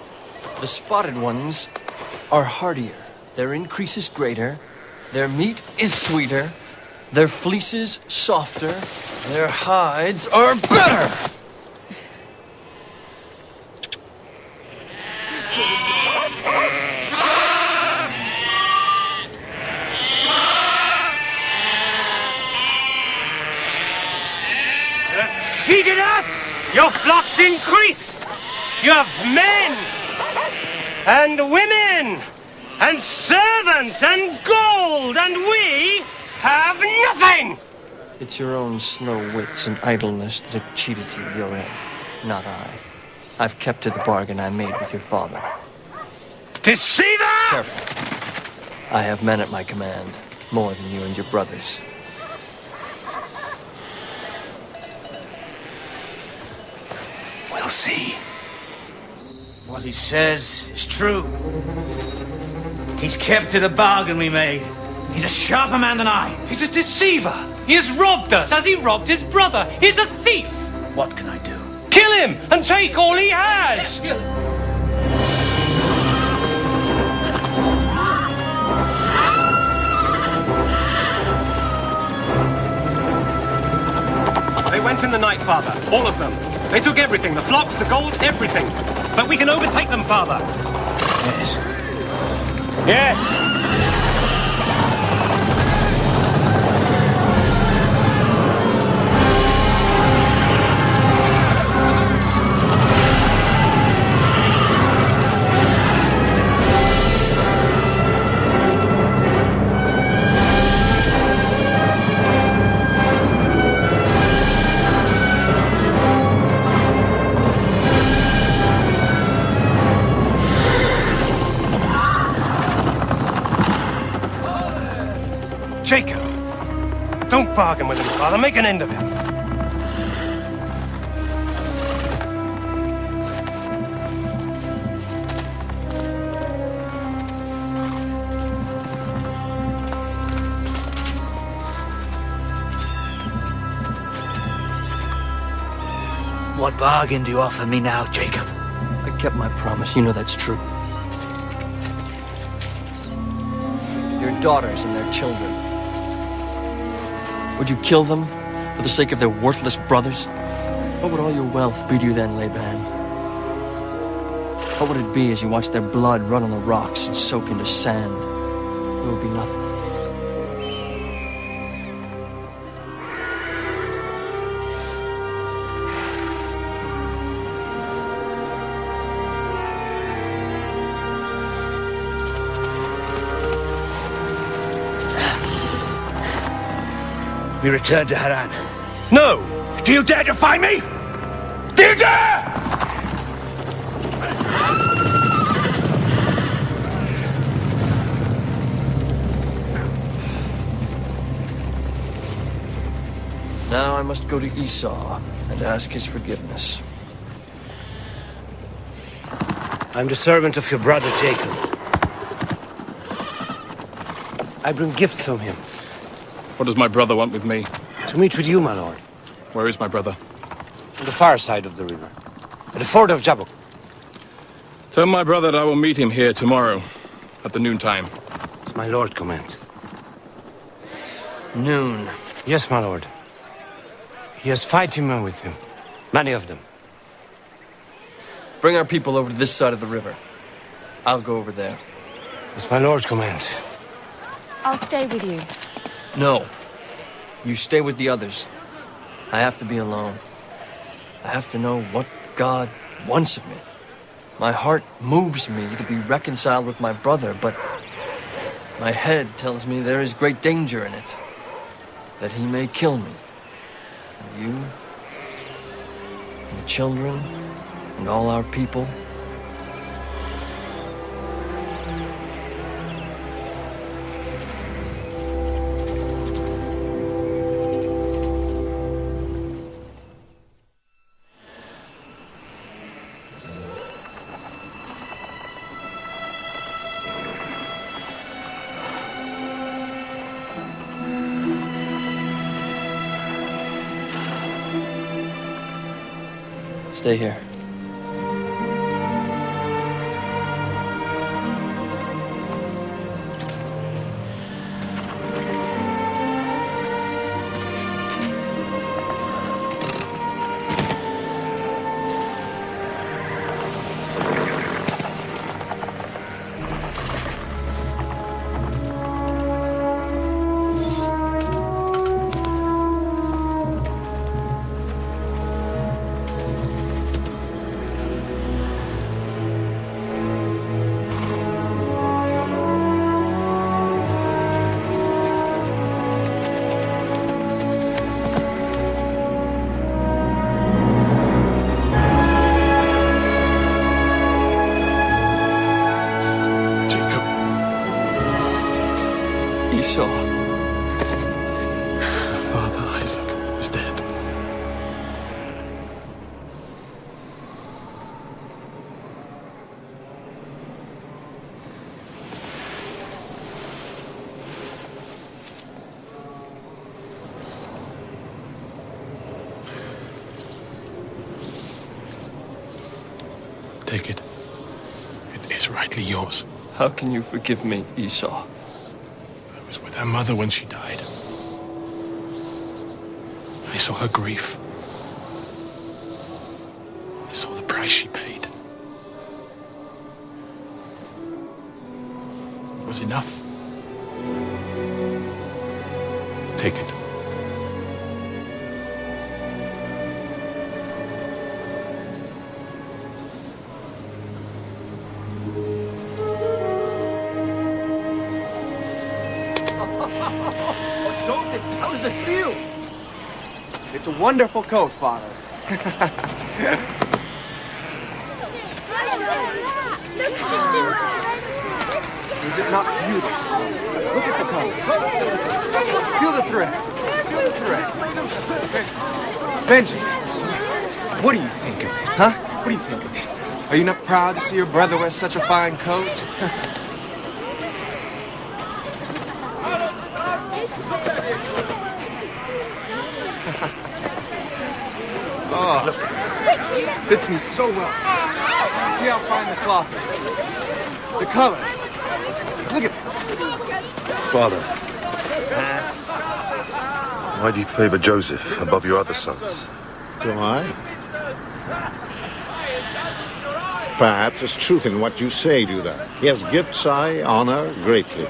The spotted ones are hardier. Their increase is greater. Their meat is sweeter. Their fleeces softer. Their hides are better! Cheated us! Your flocks increase! You have men and women and servants and gold, and we have nothing! It's your own slow wits and idleness that have cheated you, Yoren, not I. I've kept to the bargain I made with your father. Deceiver! Careful. I have men at my command, more than you and your brothers. We'll see. What he says is true. He's kept to the bargain we made. He's a sharper man than I. He's a deceiver. He has robbed us as he robbed his brother. He's a thief. What can I do? Kill him and take all he has. They went in the night, Father. All of them. They took everything. The flocks, the gold, everything. But we can overtake them, Father. Yes. Yes. Jacob, don't bargain with him, Father. Make an end of him. What bargain do you offer me now, Jacob? I kept my promise. You know that's true. Your daughters and their children. Would you kill them for the sake of their worthless brothers? What would all your wealth be to you then, Laban? What would it be as you watch their blood run on the rocks and soak into sand? It would be nothing. We return to Haran. No! Do you dare defy me? Do you dare? Now I must go to Esau and ask his forgiveness. I'm the servant of your brother Jacob. I bring gifts from him. What does my brother want with me? To meet with you, my lord. Where is my brother? On the far side of the river. At the ford of Jabbok. Tell my brother that I will meet him here tomorrow, at the noontime. As my lord commands. Noon. Yes, my lord. He has fighting men with him. Many of them. Bring our people over to this side of the river. I'll go over there. As my lord commands. I'll stay with you. No. You stay with the others. I have to be alone. I have to know what God wants of me. My heart moves me to be reconciled with my brother, but my head tells me there is great danger in it. That he may kill me. And you, and the children, and all our people. Stay here. Esau. My father Isaac is dead. Take it. It is rightly yours. How can you forgive me, Esau? I was with her mother when she died. I saw her grief. I saw the price she paid. It was enough. Take it. How does it feel? It's a wonderful coat, Father. Is it not beautiful? Look at the colors. Feel the thread. Feel the thread. Benjamin, what do you think of it, huh? What do you think of it? Are you not proud to see your brother wear such a fine coat? Oh, fits me so well. See how fine the cloth is. The colors. Look at it. Father, why do you favor Joseph above your other sons? Do I? Perhaps there's truth in what you say, Judah. He has gifts I honor greatly.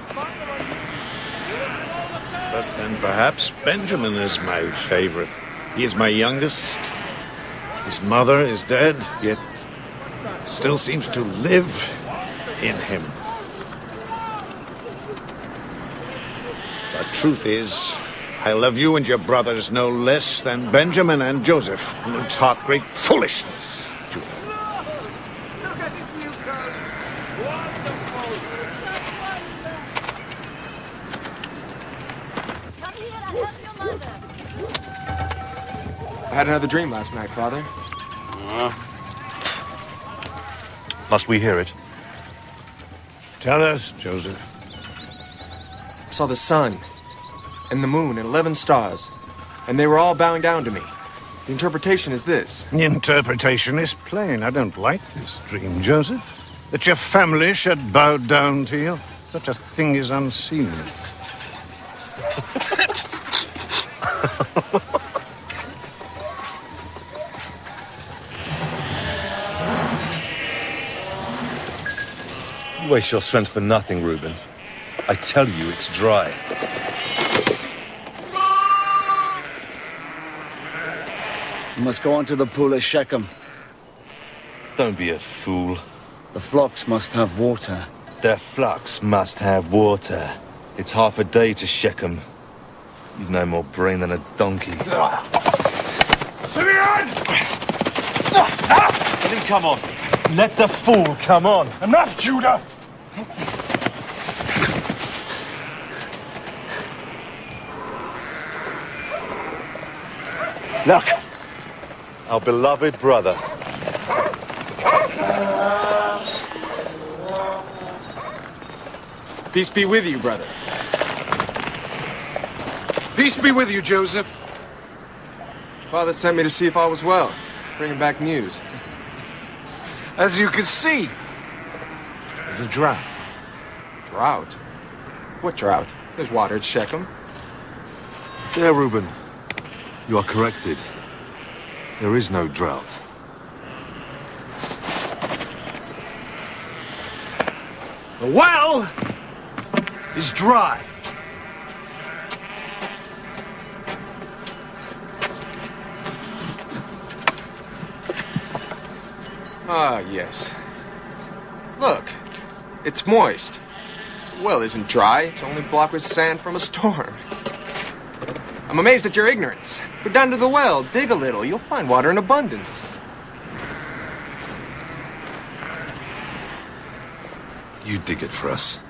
But then perhaps Benjamin is my favorite. He is my youngest. His mother is dead, yet still seems to live in him. The truth is, I love you and your brothers no less than Benjamin and Joseph, who taught great foolishness, Judah. I had another dream last night, Father. Must we hear it? Tell us, Joseph. I saw the sun and the moon and 11 stars, and they were all bowing down to me. The interpretation is this. The interpretation is plain. I don't like this dream, Joseph. That your family should bow down to you. Such a thing is unseemly. You waste your strength for nothing, Reuben. I tell you, it's dry. You must go on to the pool of Shechem. Don't be a fool. The flocks must have water. Their flocks must have water. It's half a day to Shechem. You've no more brain than a donkey. Simeon! Let him come on. Let the fool come on. Enough, Judah! Look, our beloved brother. Peace be with you, brother. Peace be with you, Joseph. Father sent me to see if I was well, bringing back news. As you can see, there's a drought. Drought? What drought? There's water at Shechem. There, Reuben. You are corrected. There is no drought. The well is dry. Ah, yes. Look, it's moist. The well isn't dry, it's only blocked with sand from a storm. I'm amazed at your ignorance. Go down to the well, dig a little, you'll find water in abundance. You dig it for us.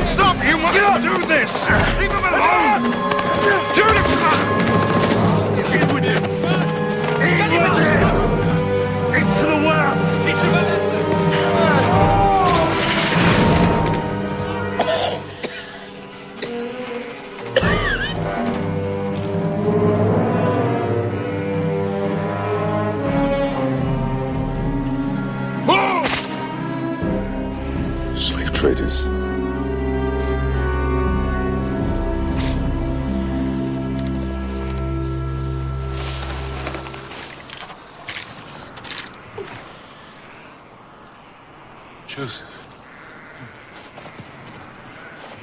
Stop! You mustn't do this! Leave him alone! Judith! In with him! In with him! Into the well! Teach him a lesson! Slave traders. Joseph.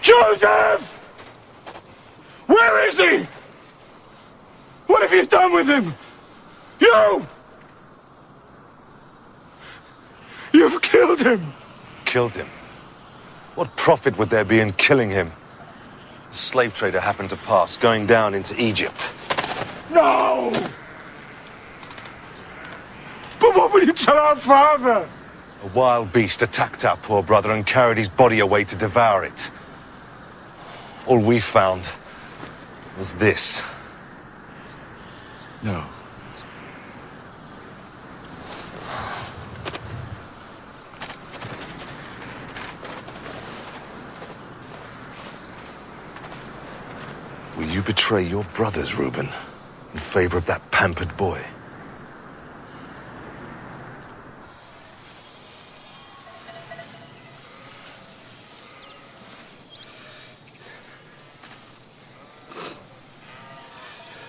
Joseph! Where is he? What have you done with him? You! You've killed him! Killed him? What profit would there be in killing him? A slave trader happened to pass, going down into Egypt. No! But what will you tell our father? A wild beast attacked our poor brother and carried his body away to devour it. All we found was this. No. Will you betray your brothers, Reuben, in favor of that pampered boy?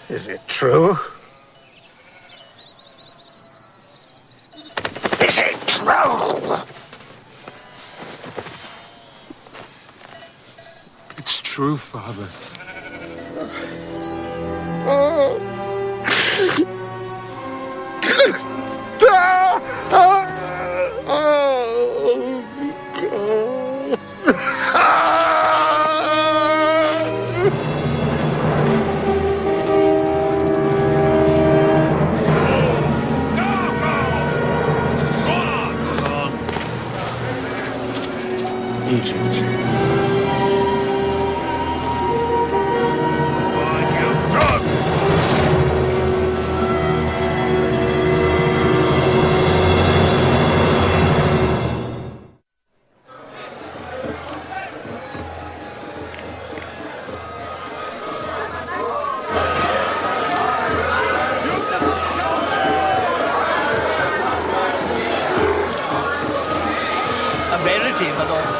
Is it true? Is it true? It's true, Father.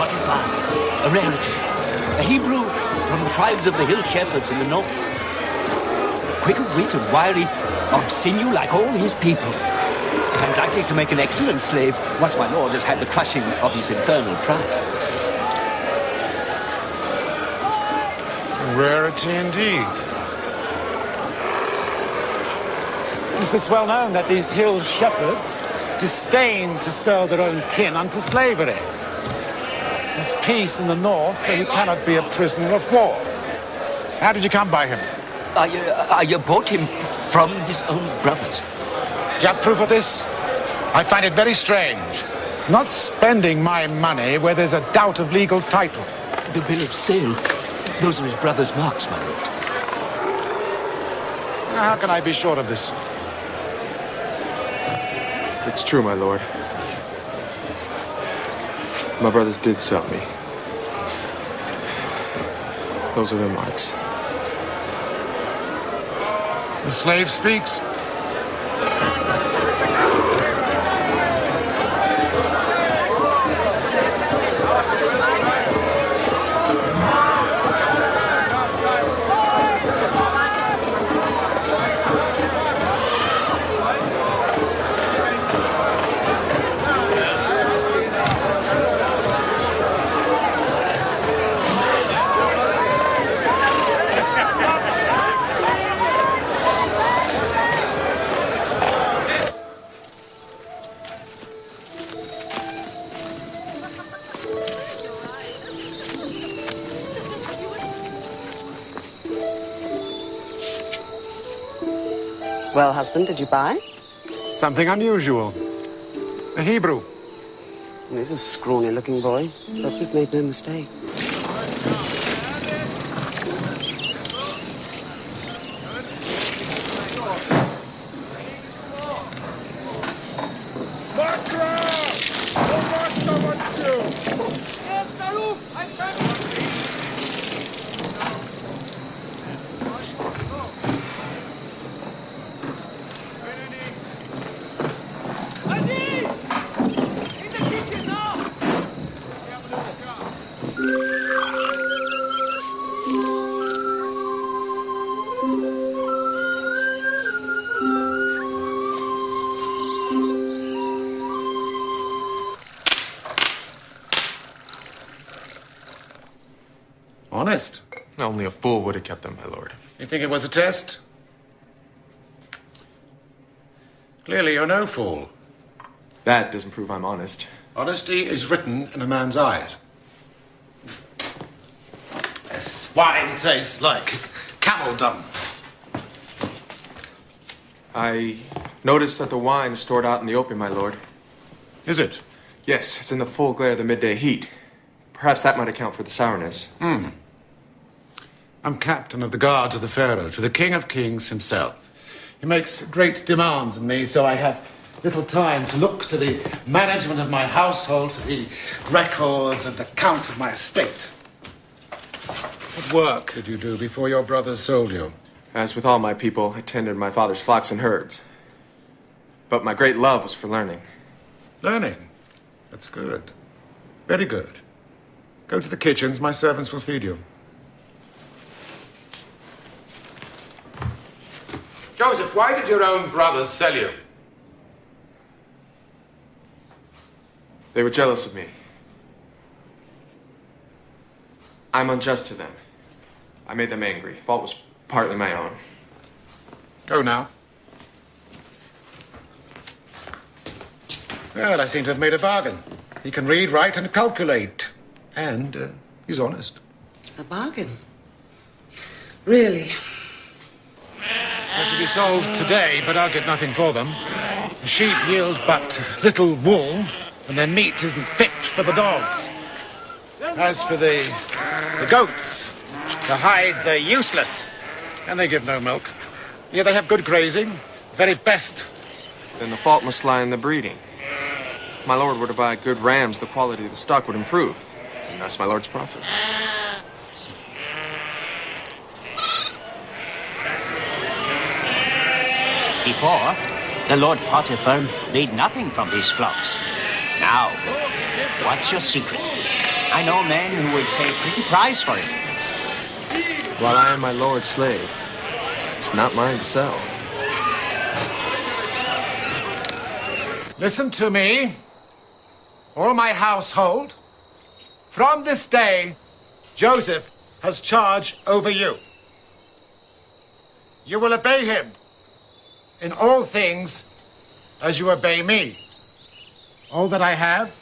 Potiphar, a rarity. A Hebrew from the tribes of the hill shepherds in the north. Quick of wit and wiry, of sinew like all his people. And likely to make an excellent slave once my lord has had the crushing of his infernal pride. Rarity indeed. Since it's well known that these hill shepherds disdain to sell their own kin unto slavery. There's peace in the north, so he cannot be a prisoner of war. How did you come by him? I bought him from his own brothers. Do you have proof of this? I find it very strange. Not spending my money where there's a doubt of legal title. The bill of sale. Those are his brother's marks, my lord. How can I be sure of this? It's true, my lord. My brothers did sell me. Those are their marks. The slave speaks. Well, husband, did you buy? Something unusual. A Hebrew. He's a scrawny-looking boy, but we've made no mistake. Honest? Only a fool would have kept them, my lord. You think it was a test? Clearly you're no fool. That doesn't prove I'm honest. Honesty is written in a man's eyes. This wine tastes like camel dung. I noticed that the wine is stored out in the open, my lord. Is it? Yes, it's in the full glare of the midday heat. Perhaps that might account for the sourness. I'm captain of the guards of the Pharaoh, to the King of Kings himself. He makes great demands on me, so I have little time to look to the management of my household, to the records and accounts of my estate. What work did you do before your brothers sold you? As with all my people, I tended my father's flocks and herds. But my great love was for learning. Learning? That's good. Very good. Go to the kitchens, my servants will feed you. Joseph, why did your own brothers sell you? They were jealous of me. I'm unjust to them. I made them angry. Fault was partly my own. Go now. Well, I seem to have made a bargain. He can read, write, and calculate. And he's honest. A bargain? Really? They're to be sold today, but I'll get nothing for them. The sheep yield but little wool, and their meat isn't fit for the dogs. As for the goats, the hides are useless, and they give no milk. Yet they have good grazing, very best. Then the fault must lie in the breeding. If my lord were to buy good rams, the quality of the stock would improve, and thus my lord's profits. Before, the Lord Potiphar made nothing from his flocks. Now, what's your secret? I know men who would pay a pretty price for it. While I am my lord's slave, it's not mine to sell. Listen to me, all my household. From this day, Joseph has charge over you. You will obey him in all things as you obey me. All that I have,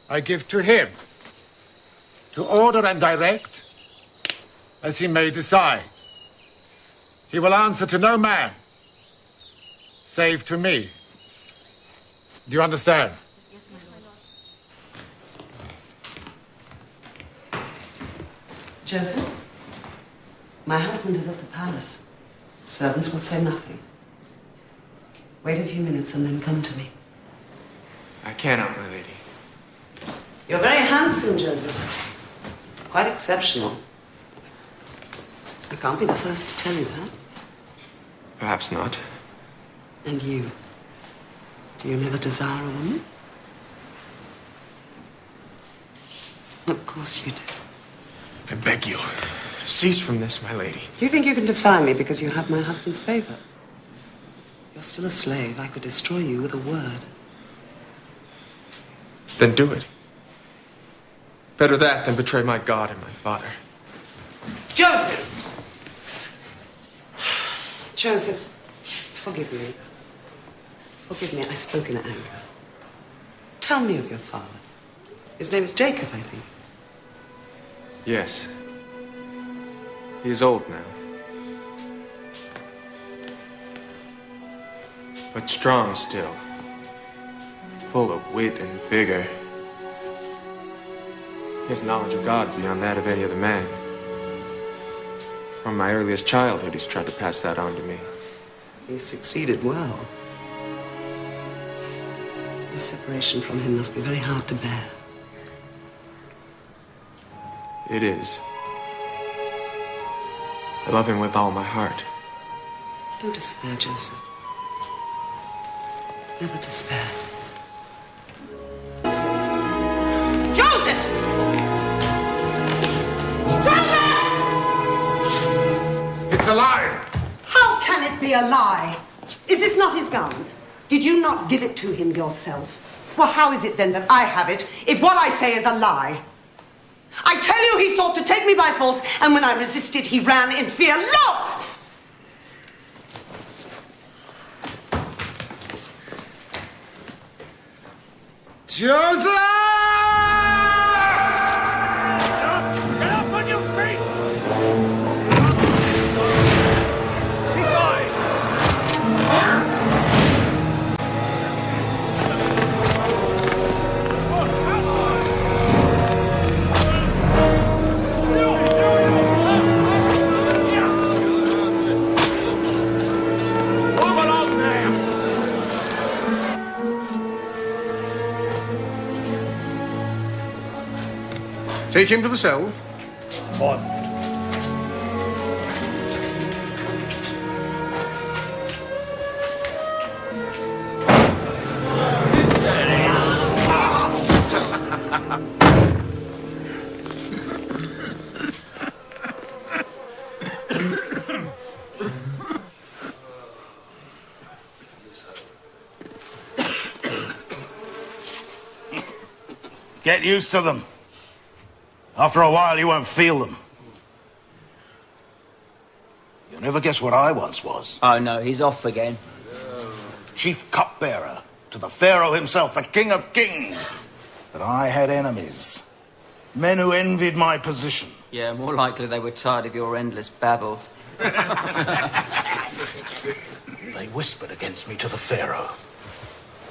I give to him, to order and direct as he may decide. He will answer to no man, save to me. Do you understand? Yes, my lord. Joseph, my husband is at the palace. Servants will say nothing. Wait a few minutes and then come to me. I cannot, my lady. You're very handsome, Joseph. Quite exceptional. I can't be the first to tell you that. Perhaps not. And you? Do you never desire a woman? Of course you do. I beg you, cease from this, my lady. You think you can defy me because you have my husband's favor? You're still a slave. I could destroy you with a word. Then do it. Better that than betray my God and my father. Joseph! Joseph, forgive me. Forgive me, I spoke in anger. Tell me of your father. His name is Jacob, I think. Yes. He is old now. But strong still. Full of wit and vigor. He has knowledge of God beyond that of any other man. From my earliest childhood, he's tried to pass that on to me. He succeeded well. This separation from him must be very hard to bear. It is. I love him with all my heart. Don't despair, Joseph. Never despair. Joseph! It's a lie! How can it be a lie? Is this not his garment? Did you not give it to him yourself? Well, how is it then that I have it if what I say is a lie? I tell you, he sought to take me by force, and when I resisted, he ran in fear. Look! Joseph! Get up on your feet! Be going! Move along there! Take him to the cell. What? Get used to them. After a while, you won't feel them. You'll never guess what I once was. Oh, no, he's off again. Chief cupbearer to the Pharaoh himself, the King of Kings. But I had enemies. Men who envied my position. Yeah, more likely they were tired of your endless babble. They whispered against me to the Pharaoh.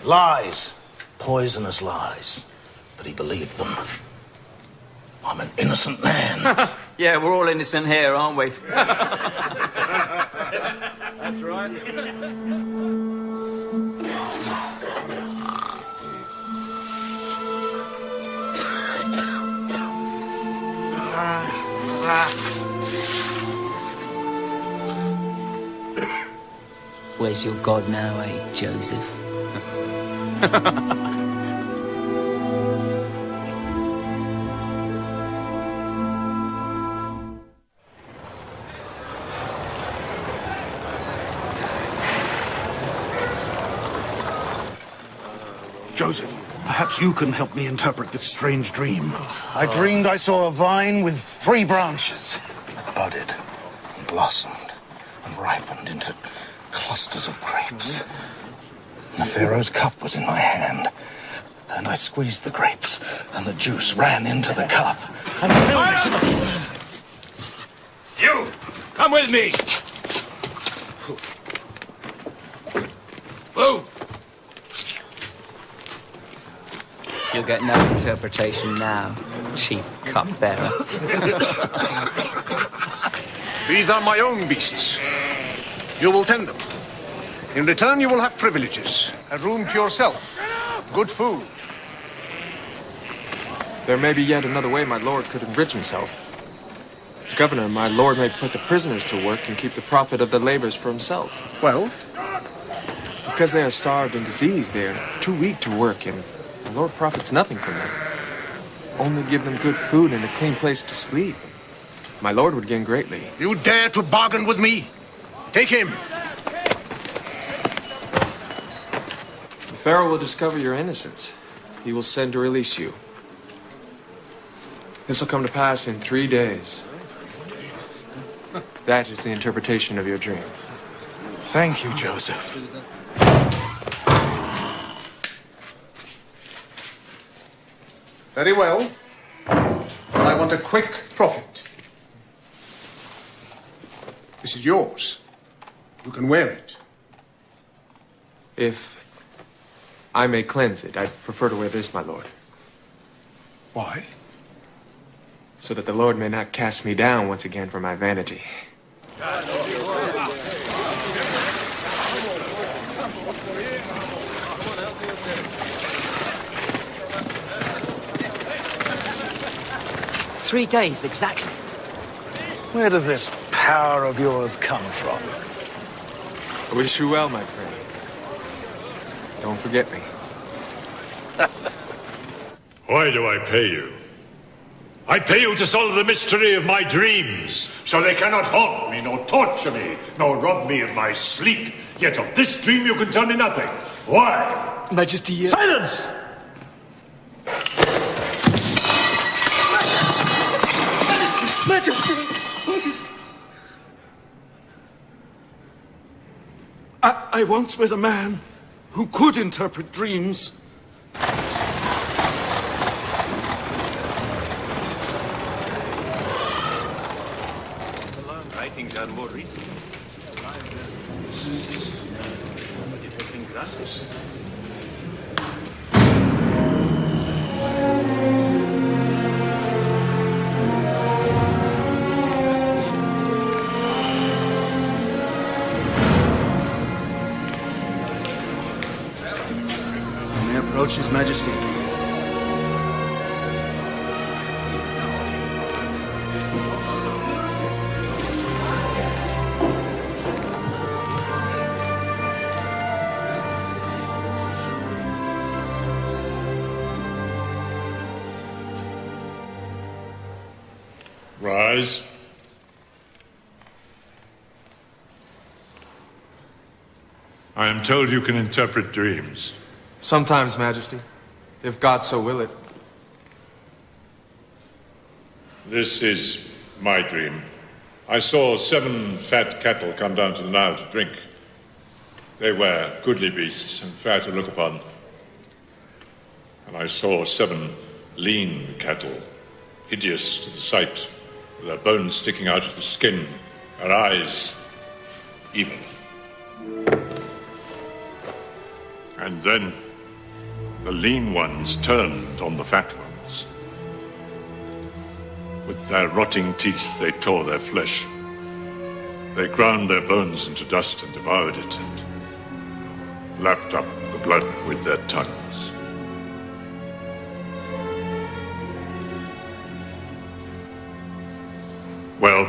Lies. Poisonous lies. But he believed them. I'm an innocent man. Yeah, we're all innocent here, aren't we? That's right. Where's your God now, eh, Joseph? Joseph, perhaps you can help me interpret this strange dream. I dreamed I saw a vine with 3 branches. It budded and blossomed and ripened into clusters of grapes. And the Pharaoh's cup was in my hand. And I squeezed the grapes, and the juice ran into the cup and filled it to the... You! Come with me! Move! You'll get no interpretation now, Chief Cupbearer. These are my own beasts. You will tend them. In return, you will have privileges. A room to yourself. Good food. There may be yet another way my lord could enrich himself. As governor, my lord may put the prisoners to work and keep the profit of their labors for himself. Well? Because they are starved and diseased, they are too weak to work, and the lord profits nothing from them. Only give them good food and a clean place to sleep. My lord would gain greatly. You dare to bargain with me? Take him! The Pharaoh will discover your innocence. He will send to release you. This will come to pass in 3 days. That is the interpretation of your dream. Thank you, Joseph. Very well. But I want a quick profit. This is yours. You can wear it. If I may cleanse it, I'd prefer to wear this, my lord. Why? So that the Lord may not cast me down once again for my vanity. Three days, exactly. Where does this power of yours come from? I wish you well, my friend. Don't forget me. Why do I pay you? I pay you to solve the mystery of my dreams, so they cannot haunt me, nor torture me, nor rob me of my sleep. Yet of this dream you can tell me nothing. Why? Majesty, Silence! Majesty! I once met a man who could interpret dreams. Writings are more recent. But it has been granted. Approach His Majesty. Rise. I am told you can interpret dreams. Sometimes, Majesty, if God so will it. This is my dream. I saw 7 fat cattle come down to the Nile to drink. They were goodly beasts and fair to look upon. And I saw 7 lean cattle, hideous to the sight, with their bones sticking out of the skin, their eyes evil. And then the lean ones turned on the fat ones. With their rotting teeth, they tore their flesh. They ground their bones into dust and devoured it, and lapped up the blood with their tongues. Well,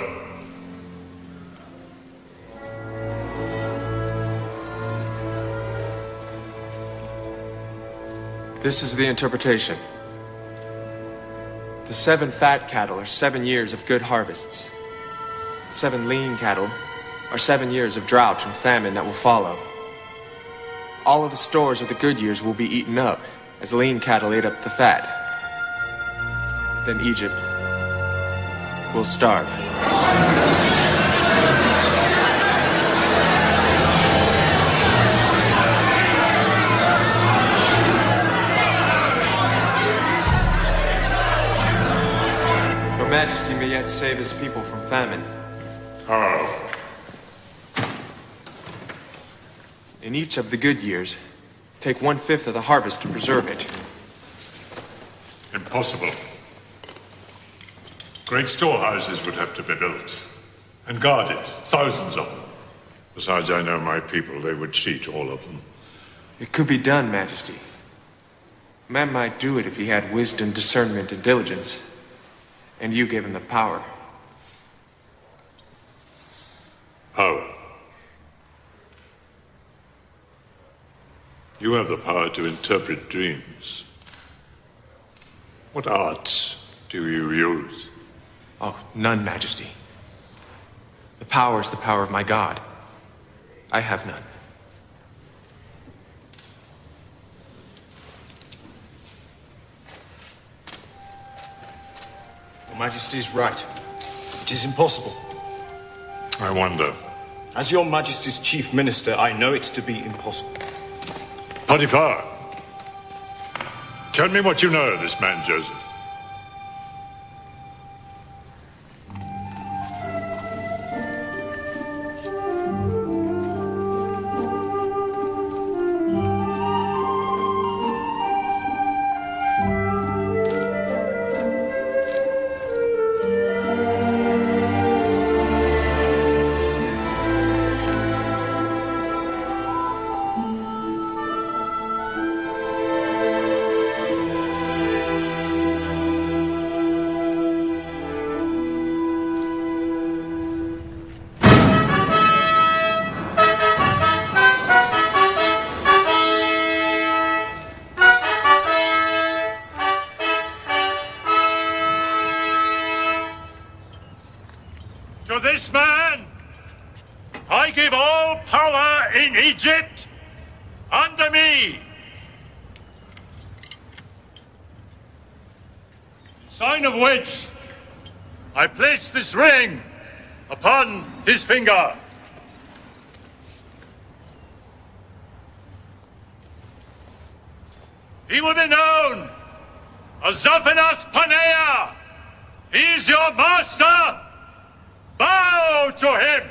this is the interpretation. The 7 fat cattle are 7 years of good harvests. 7 lean cattle are 7 years of drought and famine that will follow. All of the stores of the good years will be eaten up, as the lean cattle ate up the fat. Then Egypt will starve. Your Majesty may yet save his people from famine. How? In each of the good years, take 1/5 of the harvest to preserve it. Impossible. Great storehouses would have to be built and guarded, thousands of them. Besides, I know my people, they would cheat all of them. It could be done, Majesty. Man might do it if he had wisdom, discernment, and diligence. And you gave him the power. Power. You have the power to interpret dreams. What arts do you use? Oh, none, Majesty. The power is the power of my God. I have none. Your Majesty is right. It is impossible. I wonder. As Your Majesty's chief minister, I know it to be impossible. Potiphar, tell me what you know of this man, Joseph. To this man, I give all power in Egypt under me. In sign of which, I place this ring upon his finger. He will be known as Zaphenath Paneah. He is your master. Bow to him!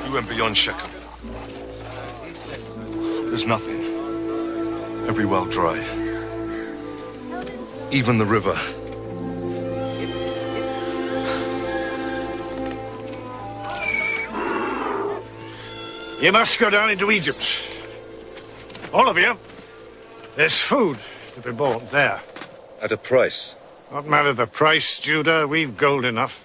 You went beyond Shechem. There's nothing. Every well dry. Even the river. You must go down into Egypt. All of you. There's food to be bought there. At a price. Not matter the price, Judah. We've gold enough.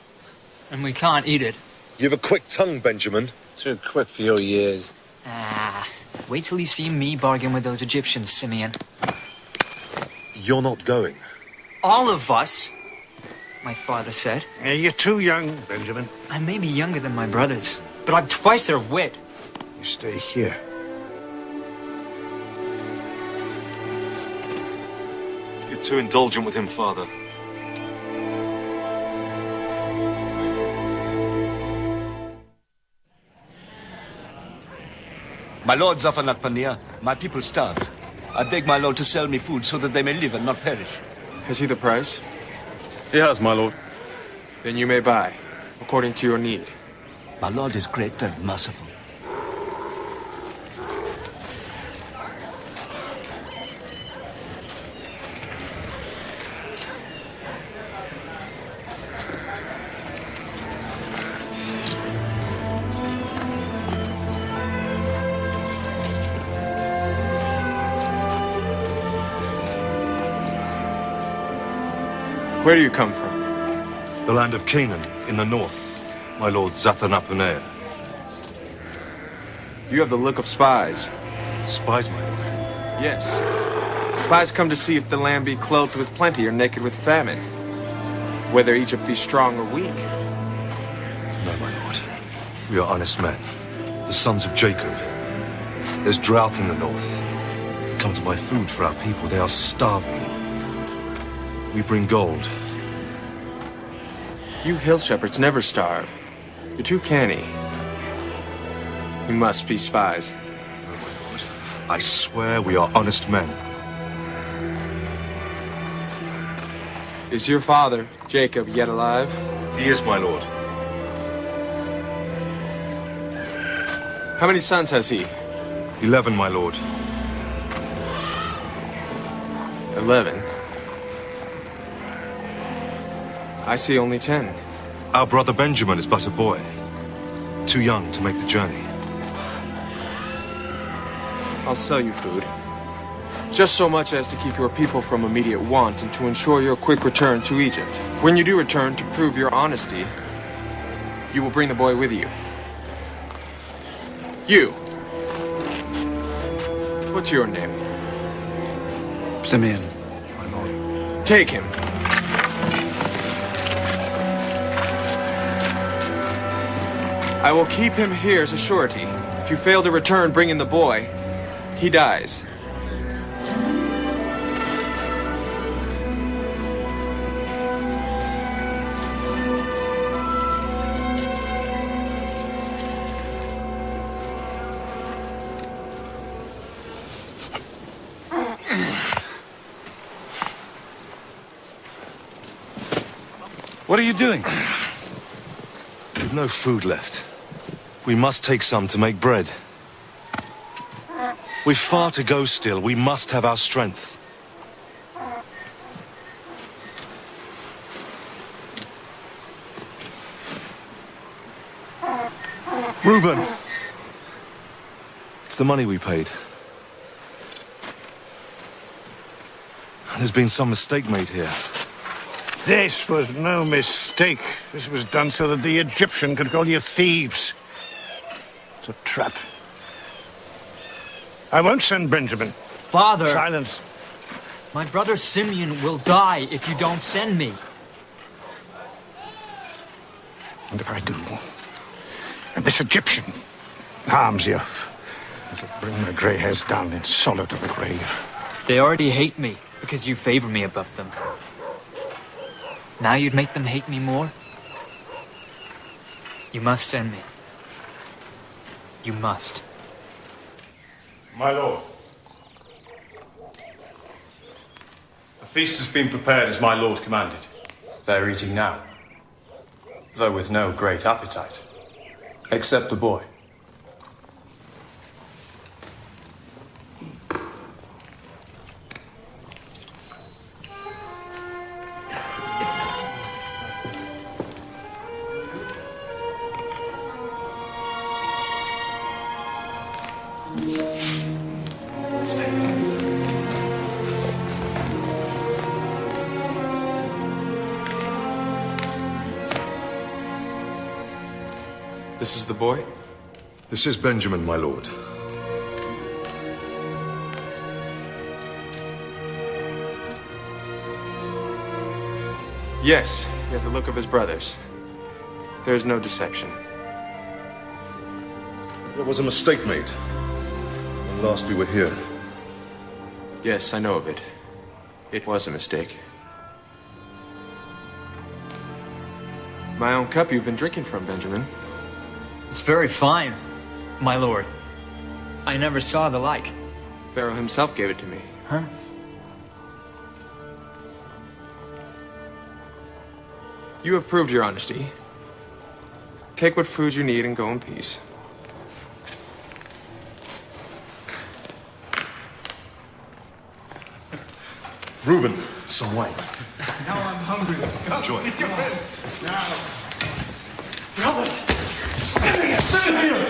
And we can't eat it. You have a quick tongue, Benjamin. Too quick for your years. Ah, wait till you see me bargain with those Egyptians, Simeon. You're not going. All of us, my father said. Yeah, you're too young, Benjamin. I may be younger than my brothers, but I've twice their wit. You stay here. You're too indulgent with him, Father. My lord Zaphenath Paneah, my people starve. I beg my lord to sell me food so that they may live and not perish. Has he the price? He has, my lord. Then you may buy, according to your need. My lord is great and merciful. Where do you come from? The land of Canaan, in the north. My lord Zaphenath Paneah. You have the look of spies. Spies, my lord. Yes. Spies come to see if the land be clothed with plenty or naked with famine. Whether Egypt be strong or weak. No, my lord. We are honest men. The sons of Jacob. There's drought in the north. We come to buy food for our people. They are starving. We bring gold. You hill shepherds never starve. You're too canny. You must be spies. No, my lord. I swear we are honest men. Is your father, Jacob, yet alive? He is, my lord. How many sons has he? 11, my lord. 11? I see only 10. Our brother Benjamin is but a boy. Too young to make the journey. I'll sell you food. Just so much as to keep your people from immediate want and to ensure your quick return to Egypt. When you do return, to prove your honesty, you will bring the boy with you. You. What's your name? Simeon, my lord. Take him. I will keep him here as a surety. If you fail to return bringing the boy, he dies. What are you doing? With no food left, we must take some to make bread. We've far to go still. We must have our strength. Reuben! It's the money we paid. There's been some mistake made here. This was no mistake. This was done so that the Egyptian could call you thieves. It's a trap. I won't send Benjamin. Father! Silence. My brother Simeon will die if you don't send me. And if I do, and this Egyptian harms you, it'll bring my grey hairs down in sorrow to the grave. They already hate me because you favor me above them. Now you'd make them hate me more? You must send me. You must. My lord. The feast has been prepared as my lord commanded. They're eating now, though with no great appetite, except the boy. This is the boy? This is Benjamin, my lord. Yes, he has the look of his brothers. There is no deception. There was a mistake made when last we were here. Yes, I know of it. It was a mistake. My own cup you've been drinking from, Benjamin. It's very fine, my lord. I never saw the like. Pharaoh himself gave it to me. Huh? You have proved your honesty. Take what food you need and go in peace. Reuben, some wine. Now I'm hungry. Enjoy. Get your friend. Now. Brothers! Simeon!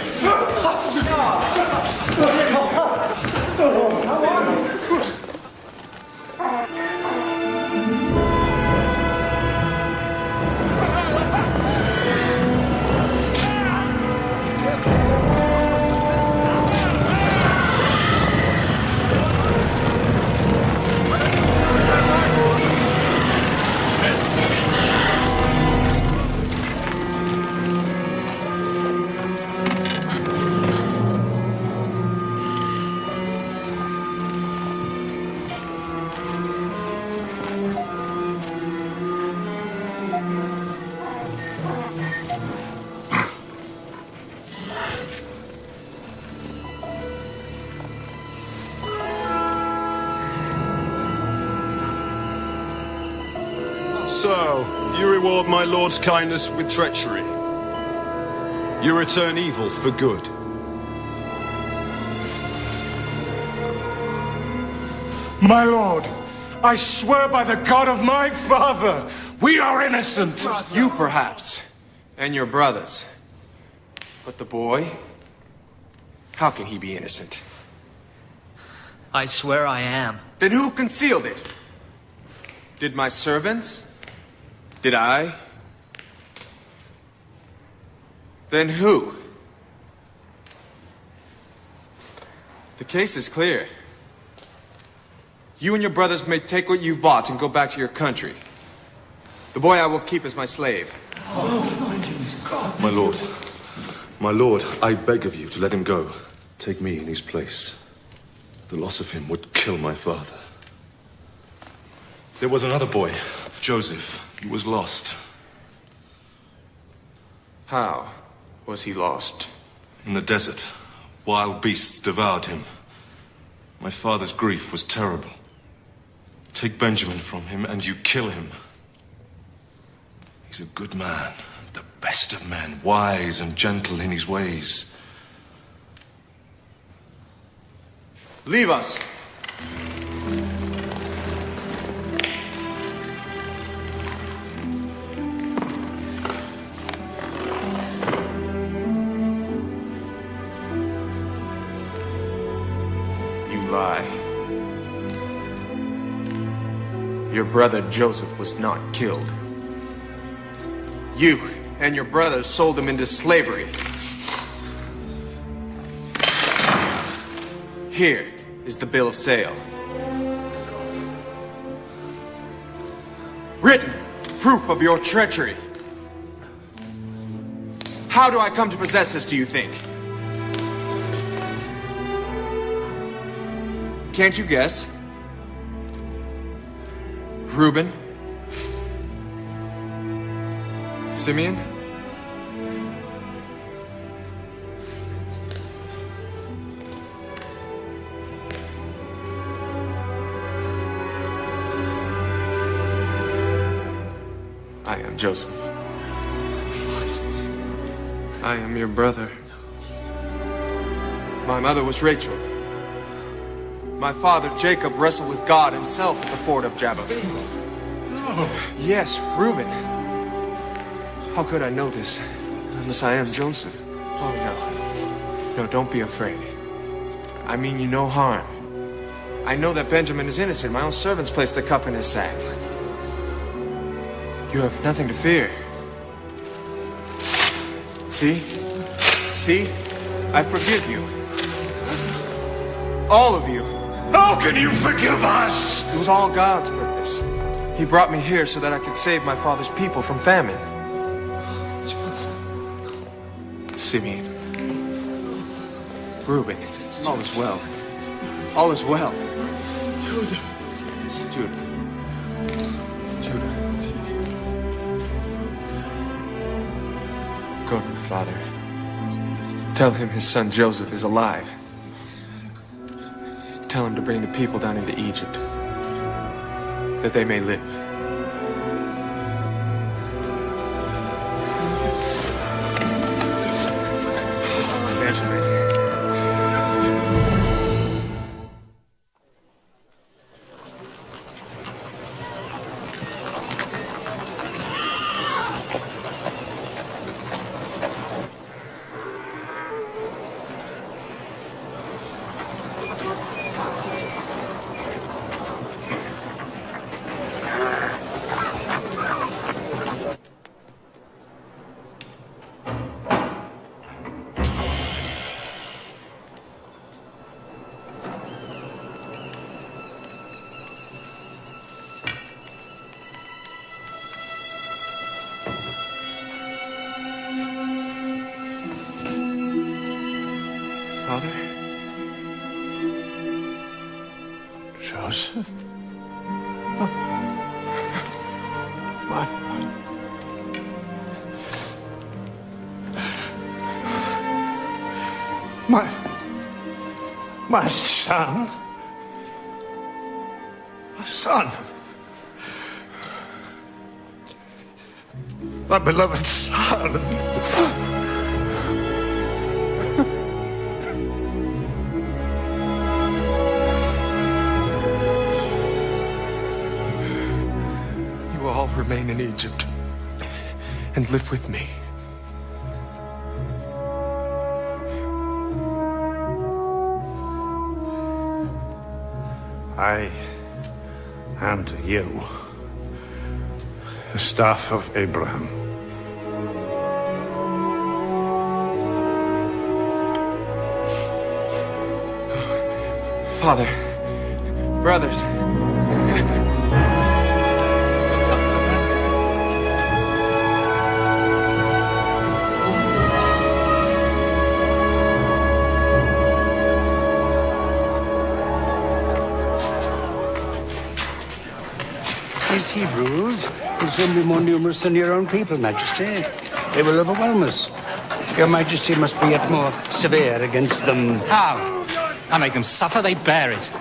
So, you reward my lord's kindness with treachery. You return evil for good. My lord, I swear by the God of my father, we are innocent. You perhaps, and your brothers. But the boy, how can he be innocent? I swear I am. Then who concealed it? Did my servants? Did I? Then who? The case is clear. You and your brothers may take what you've bought and go back to your country. The boy I will keep as my slave. My lord, I beg of you to let him go. Take me in his place. The loss of him would kill my father. There was another boy, Joseph. He was lost. How was he lost? In the desert. Wild beasts devoured him. My father's grief was terrible. Take Benjamin from him and you kill him. He's a good man, the best of men, wise and gentle in his ways. Leave us. You lie. Your brother Joseph was not killed. You and your brothers sold him into slavery. Here is the bill of sale. Written proof of your treachery. How do I come to possess this, do you think? Can't you guess? Reuben? Simeon? I am Joseph. I am your brother. My mother was Rachel. My father, Jacob, wrestled with God himself at the ford of Jabbok. No. Yes, Reuben. How could I know this unless I am Joseph? Oh, no. No, don't be afraid. I mean you no harm. I know that Benjamin is innocent. My own servants placed the cup in his sack. You have nothing to fear. See? See? I forgive you. All of you. How can you forgive us? It was all God's purpose. He brought me here so that I could save my father's people from famine. Simeon. Reuben. All is well. All is well. Joseph. Judah. Judah. Go to my father. Tell him his son Joseph is alive. Tell him to bring the people down into Egypt, that they may live. Benjamin. Father? Joseph? My son? My son? My beloved son. You will all remain in Egypt and live with me. I am to you the staff of Abraham. Father, brothers. These Hebrews will soon be more numerous than your own people, Majesty. They will overwhelm us. Your Majesty must be yet more severe against them. How? I make them suffer, they bear it.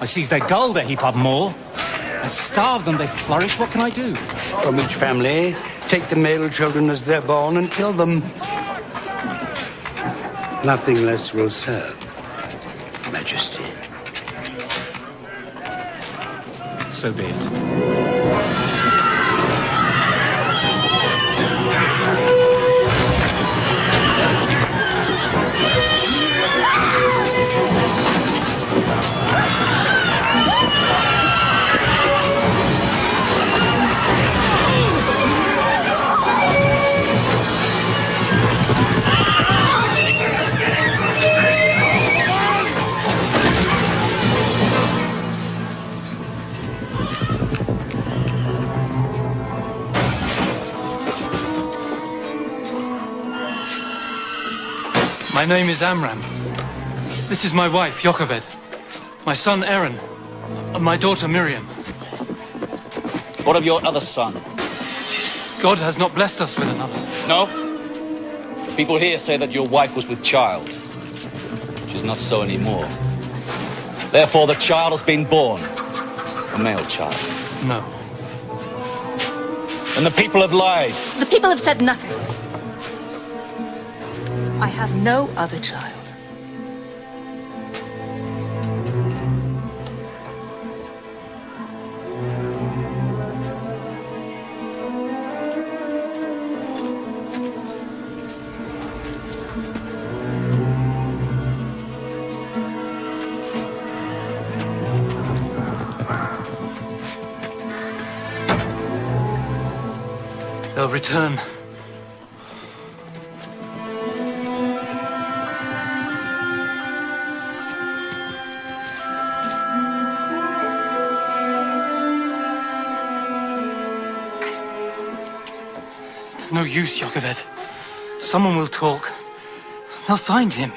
I seize their gold, they heap up more. I starve them, they flourish. What can I do? From each family, take the male children as they're born and kill them. Nothing less will serve, Majesty. So be it. My name is Amram. This is my wife, Jochebed. My son, Aaron. And my daughter, Miriam. What of your other son? God has not blessed us with another. No? People here say that your wife was with child. She's not so anymore. Therefore, the child has been born. A male child. No. And the people have lied. The people have said nothing. I have no other child. They'll return. It's no use, Jochebed. Someone will talk. They'll find him.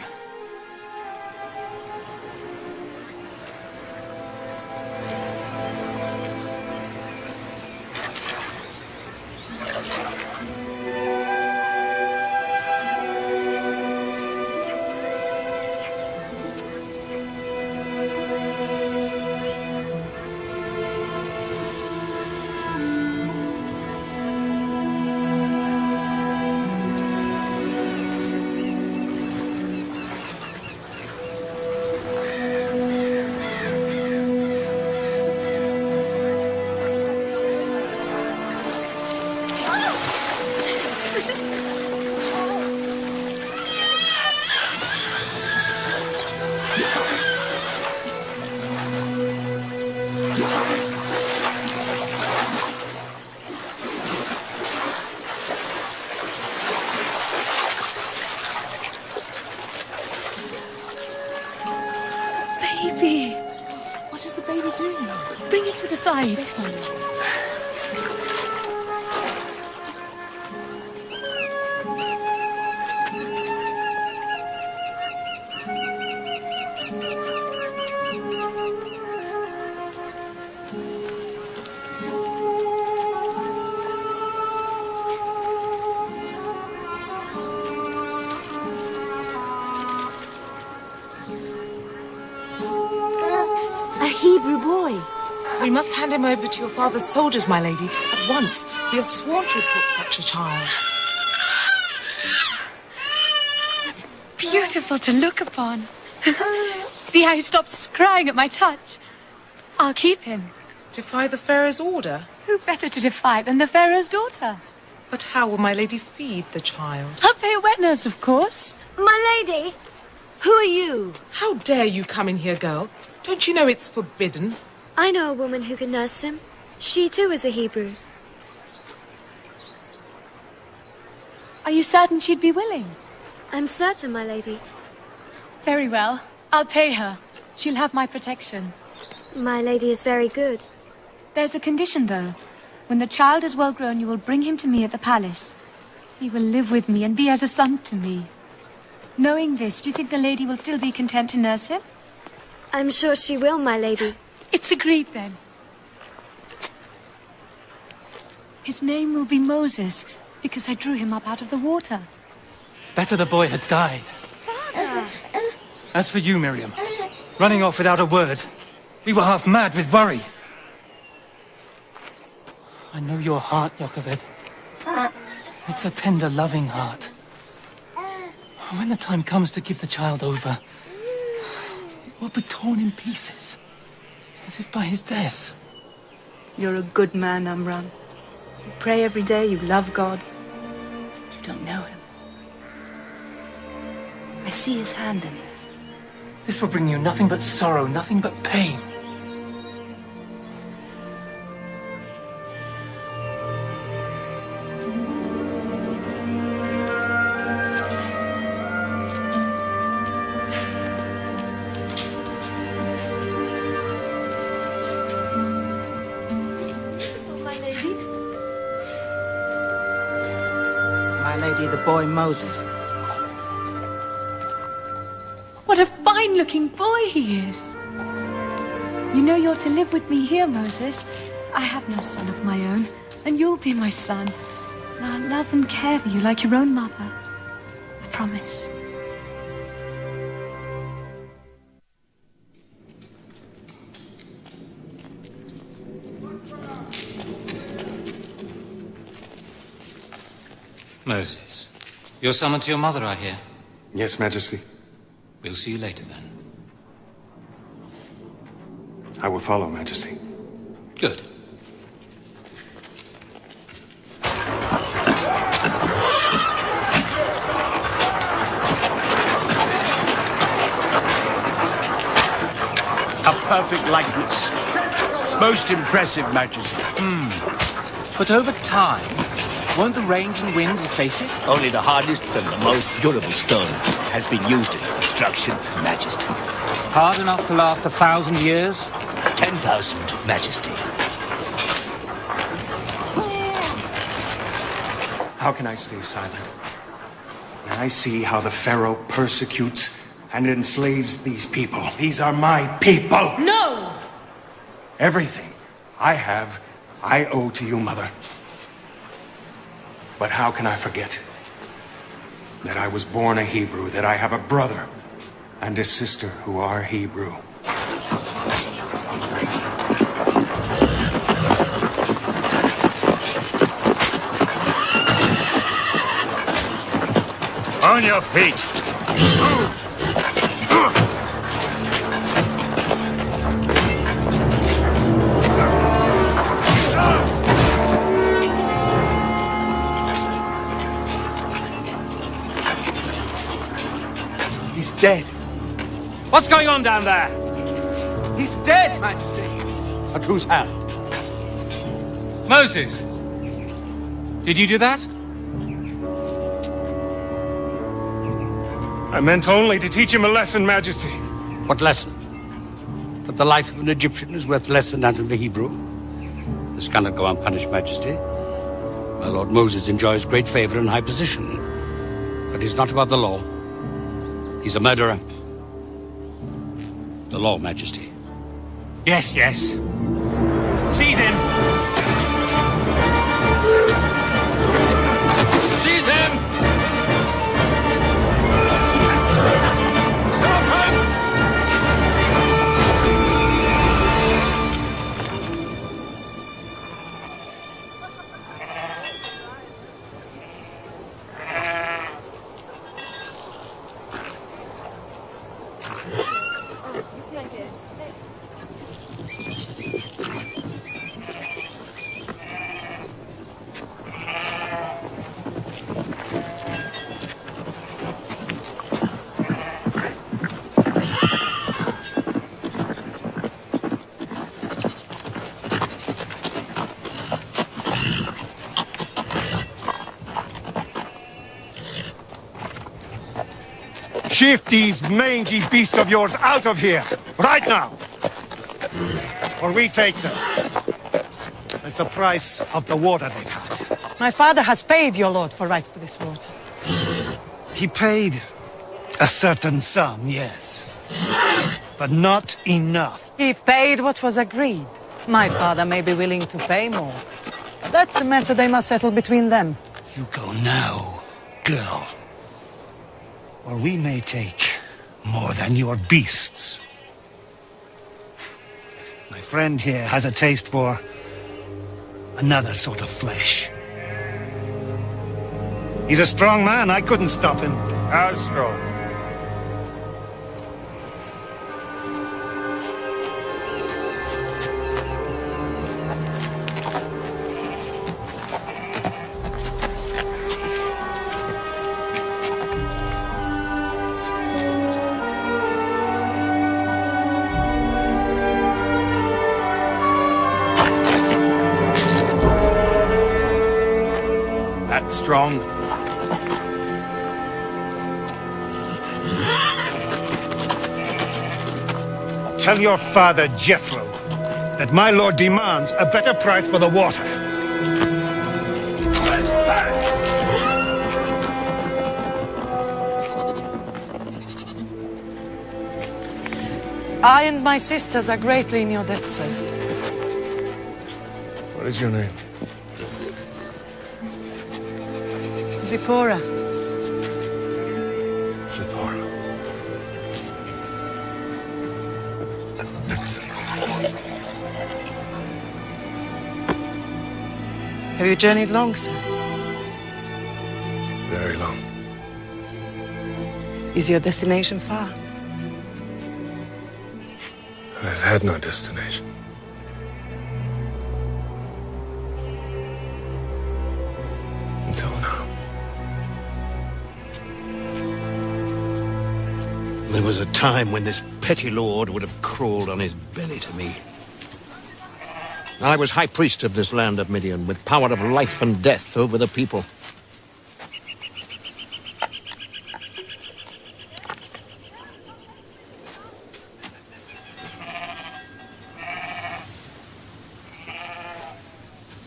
Baby! What is the baby doing? Bring it to the side. This one. A Hebrew boy. We must hand him over to your father's soldiers, my lady, at once. We are sworn to report such a child. Beautiful to look upon. See how he stops crying at my touch. I'll keep him. Defy the Pharaoh's order? Who better to defy than the Pharaoh's daughter? But how will my lady feed the child? I'll pay a wet nurse, of course. My lady? Who are you? How dare you come in here, girl? Don't you know it's forbidden? I know a woman who can nurse him. She too is a Hebrew. Are you certain she'd be willing? I'm certain, my lady. Very well. I'll pay her. She'll have my protection. My lady is very good. There's a condition, though. When the child is well grown, you will bring him to me at the palace. He will live with me and be as a son to me. Knowing this, do you think the lady will still be content to nurse him? I'm sure she will, my lady. It's agreed, then. His name will be Moses, because I drew him up out of the water. Better the boy had died. Father! As for you, Miriam, running off without a word, we were half mad with worry. I know your heart, Jochebed. It's a tender, loving heart. When the time comes to give the child over, it will be torn in pieces, as if by his death. You're a good man, Amram. You pray every day, you love God. You don't know him. I see his hand in this. This will bring you nothing but sorrow, nothing but pain. The boy Moses. What a fine-looking boy he is. You know you're to live with me here, Moses. I have no son of my own, and you'll be my son. And I'll love and care for you like your own mother. I promise. Moses, you're summoned to your mother, I hear. Yes, Majesty. We'll see you later, then. I will follow, Majesty. Good. A perfect likeness. Most impressive, Majesty. But over time, won't the rains and winds efface it? Only the hardest and the most durable stone has been used in construction, Majesty. Hard enough to last 1,000 years? 10,000, Majesty. How can I stay silent when I see how the Pharaoh persecutes and enslaves these people? These are my people! No! Everything I have, I owe to you, Mother. But how can I forget that I was born a Hebrew, that I have a brother and a sister who are Hebrew? On your feet. He's dead. What's going on down there? He's dead, Majesty. At whose hand? Moses! Did you do that? I meant only to teach him a lesson, Majesty. What lesson? That the life of an Egyptian is worth less than that of the Hebrew? This cannot go unpunished, Majesty. My Lord Moses enjoys great favor and high position, but he's not above the law. He's a murderer. The law, Majesty. Yes, yes. Seize him! Seize him! Stop him! Shift these mangy beasts of yours out of here, right now! Or we take them as the price of the water they've had. My father has paid your lord for rights to this water. He paid a certain sum, yes, but not enough. He paid what was agreed. My father may be willing to pay more. That's a matter they must settle between them. You go now, girl. Or we may take more than your beasts. My friend here has a taste for another sort of flesh. He's a strong man. I couldn't stop him. How strong? Strong. Tell your father, Jethro, that my lord demands a better price for the water. I and my sisters are greatly in your debt, sir. What is your name? Zipporah. Zipporah. Have you journeyed long, sir? Very long. Is your destination far? I've had no destination. Until now. There was a time when this petty lord would have crawled on his belly to me. I was high priest of this land of Midian, with power of life and death over the people.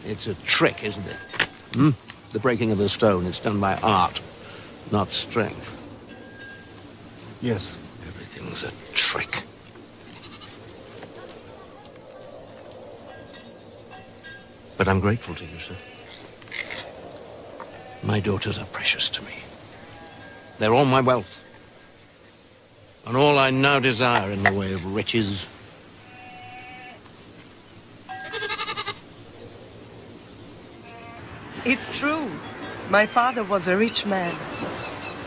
It's a trick, isn't it? The breaking of the stone, it's done by art, not strength. Yes. Everything's a trick. But I'm grateful to you, sir. My daughters are precious to me. They're all my wealth. And all I now desire in the way of riches. It's true. My father was a rich man.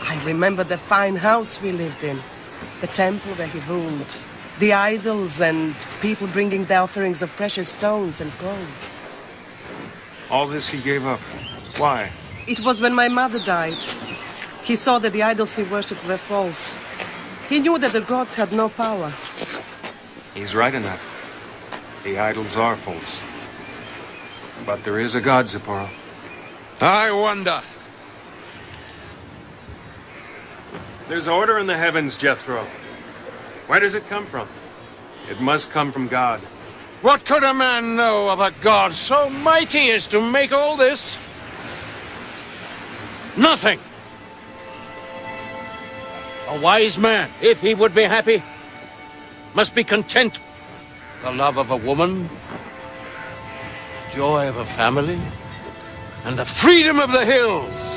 I remember the fine house we lived in, the temple where he ruled, the idols and people bringing the offerings of precious stones and gold. All this he gave up. Why? It was when my mother died. He saw that the idols he worshipped were false. He knew that the gods had no power. He's right in that. The idols are false. But there is a God, Zipporah. I wonder. There's order in the heavens, Jethro. Where does it come from? It must come from God. What could a man know of a God so mighty as to make all this? Nothing. A wise man, if he would be happy, must be content. The love of a woman, joy of a family, and the freedom of the hills.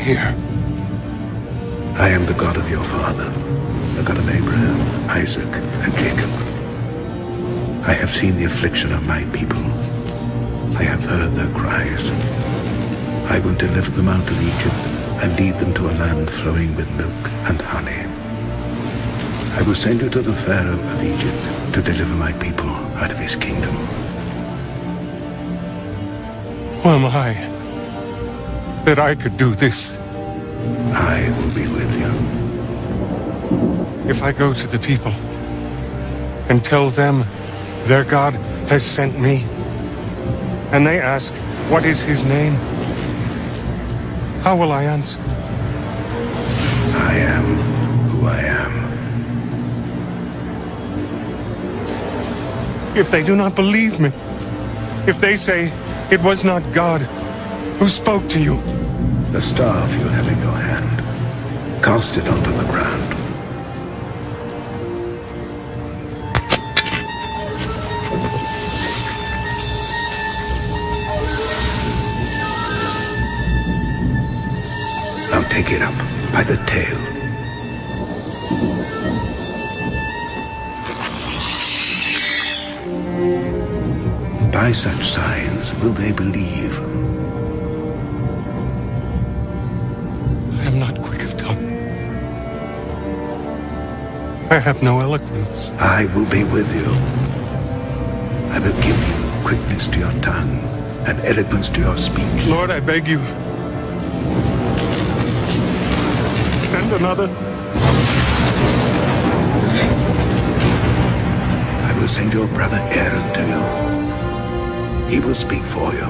here? I am the God of your father, the God of Abraham, Isaac, and Jacob. I have seen the affliction of my people. I have heard their cries. I will deliver them out of Egypt and lead them to a land flowing with milk and honey. I will send you to the Pharaoh of Egypt to deliver my people out of his kingdom. Who am I that I could do this? I will be with you. If I go to the people and tell them their God has sent me, and they ask, what is his name? How will I answer? I am who I am. If they do not believe me, if they say it was not God who spoke to you, the staff you have in your hand, cast it onto the ground. Now take it up by the tail. By such signs will they believe. I am not quick of tongue. I have no eloquence. I will be with you. I will give you quickness to your tongue and eloquence to your speech. Lord, I beg you, send another. I will send your brother Aaron to you. He will speak for you.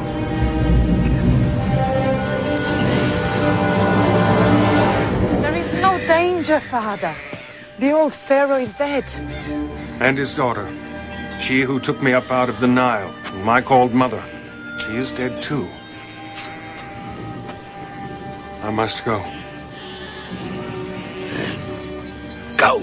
There is no danger, Father. The old Pharaoh is dead. And his daughter, she who took me up out of the Nile, whom I called mother, she is dead too. I must go. Go!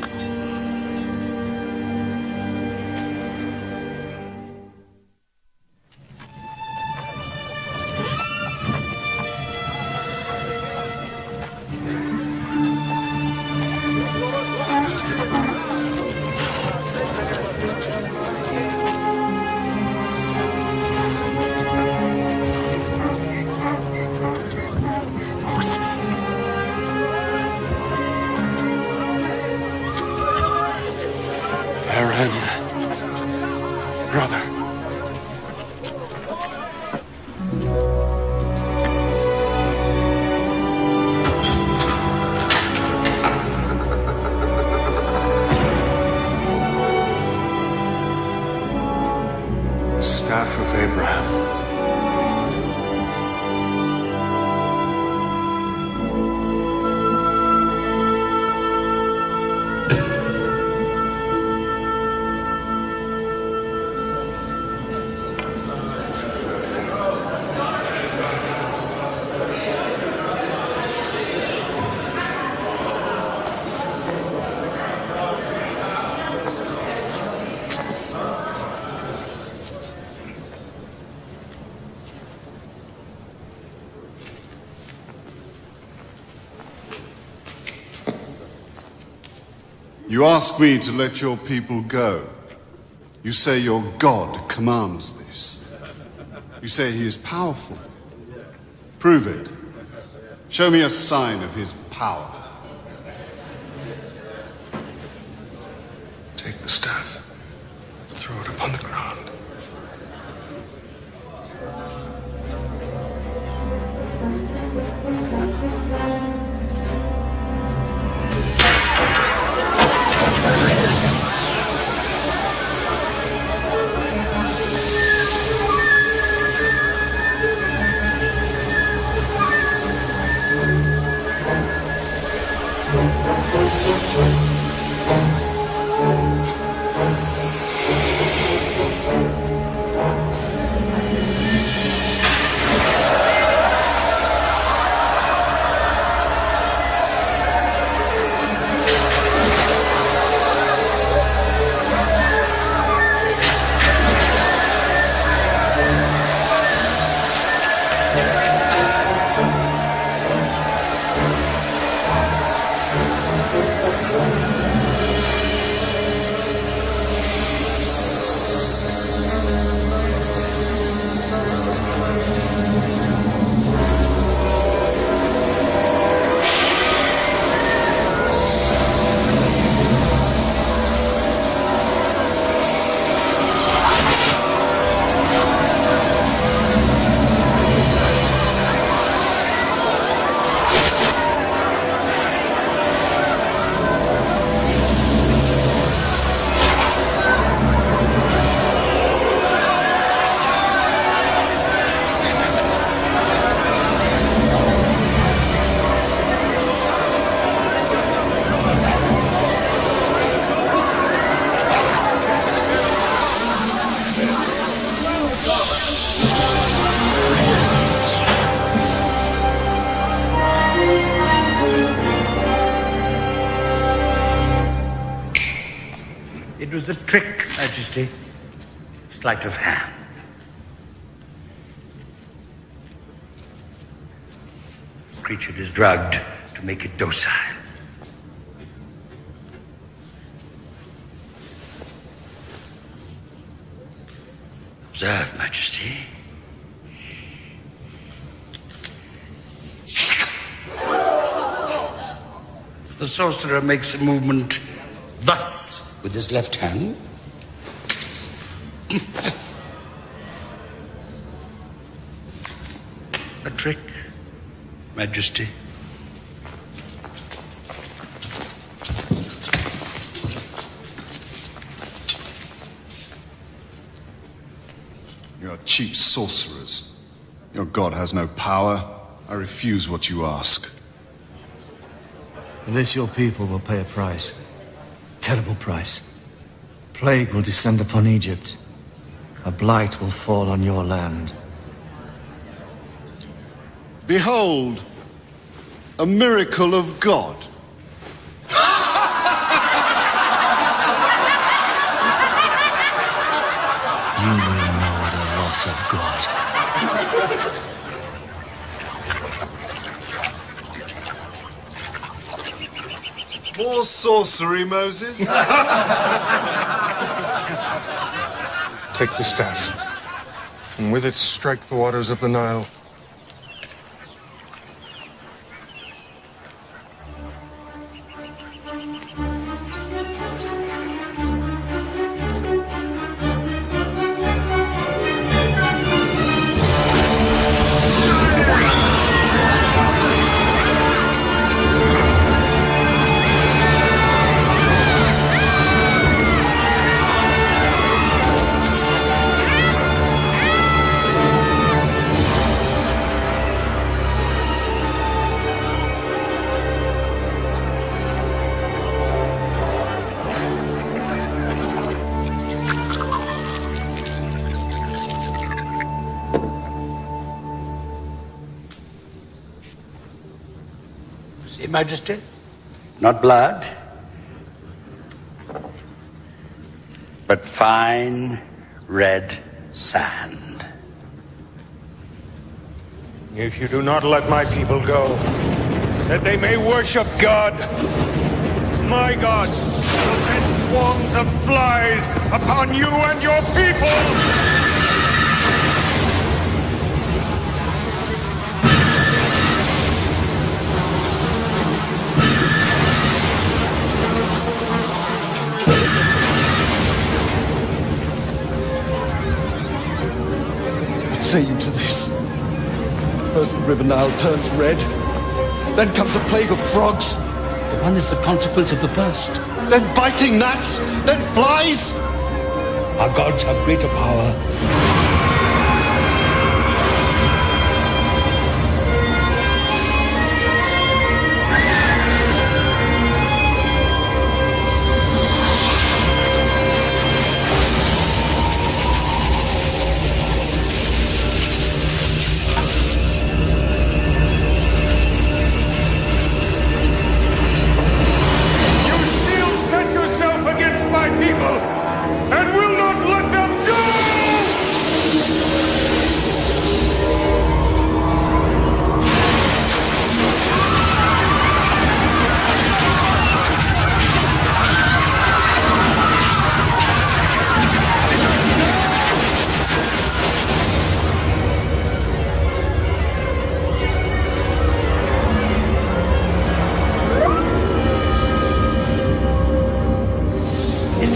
Brother. The staff of Abraham. You ask me to let your people go. You say your God commands this. You say he is powerful. Prove it. Show me a sign of his power. Take the staff. Throw it upon the ground. was a trick, Majesty. Sleight of hand. The creature is drugged to make it docile. Observe, Majesty. The sorcerer makes a movement thus with his left hand. A trick, Majesty. You are cheap sorcerers. Your god has no power. I refuse what you ask. For this your people will pay a price. Terrible price. Plague will descend upon Egypt. A blight will fall on your land. Behold, a miracle of God. You will know the wrath of God. More sorcery, Moses. Take the staff, and with it strike the waters of the Nile. See, Majesty? Not blood, but fine red sand. If you do not let my people go, that they may worship God, my God will send swarms of flies upon you and your people! What say you to this? First the river Nile turns red, then comes a plague of frogs. The one is the consequence of the first. Then biting gnats, then flies. Our gods have greater power.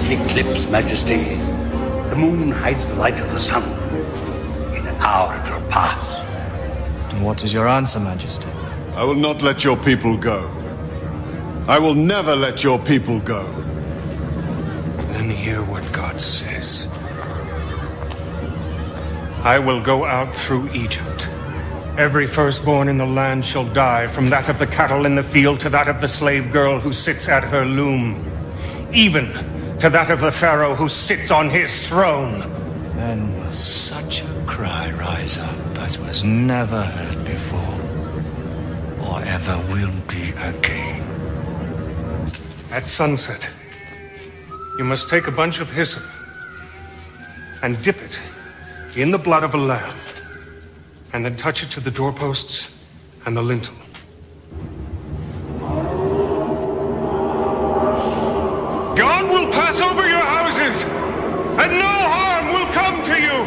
Eclipse, Majesty. The moon hides the light of the sun. In an hour it will pass. And what is your answer, Majesty? I will not let your people go. I will never let your people go. Then hear what God says. I will go out through Egypt. Every firstborn in the land shall die, from that of the cattle in the field to that of the slave girl who sits at her loom. Even to that of the Pharaoh who sits on his throne. Then will such a cry rise up as was never heard before, or ever will be again. At sunset, You must take a bunch of hyssop and dip it in the blood of a lamb, and then touch it to the doorposts and the lintel. God will pass over your houses, and no harm will come to you.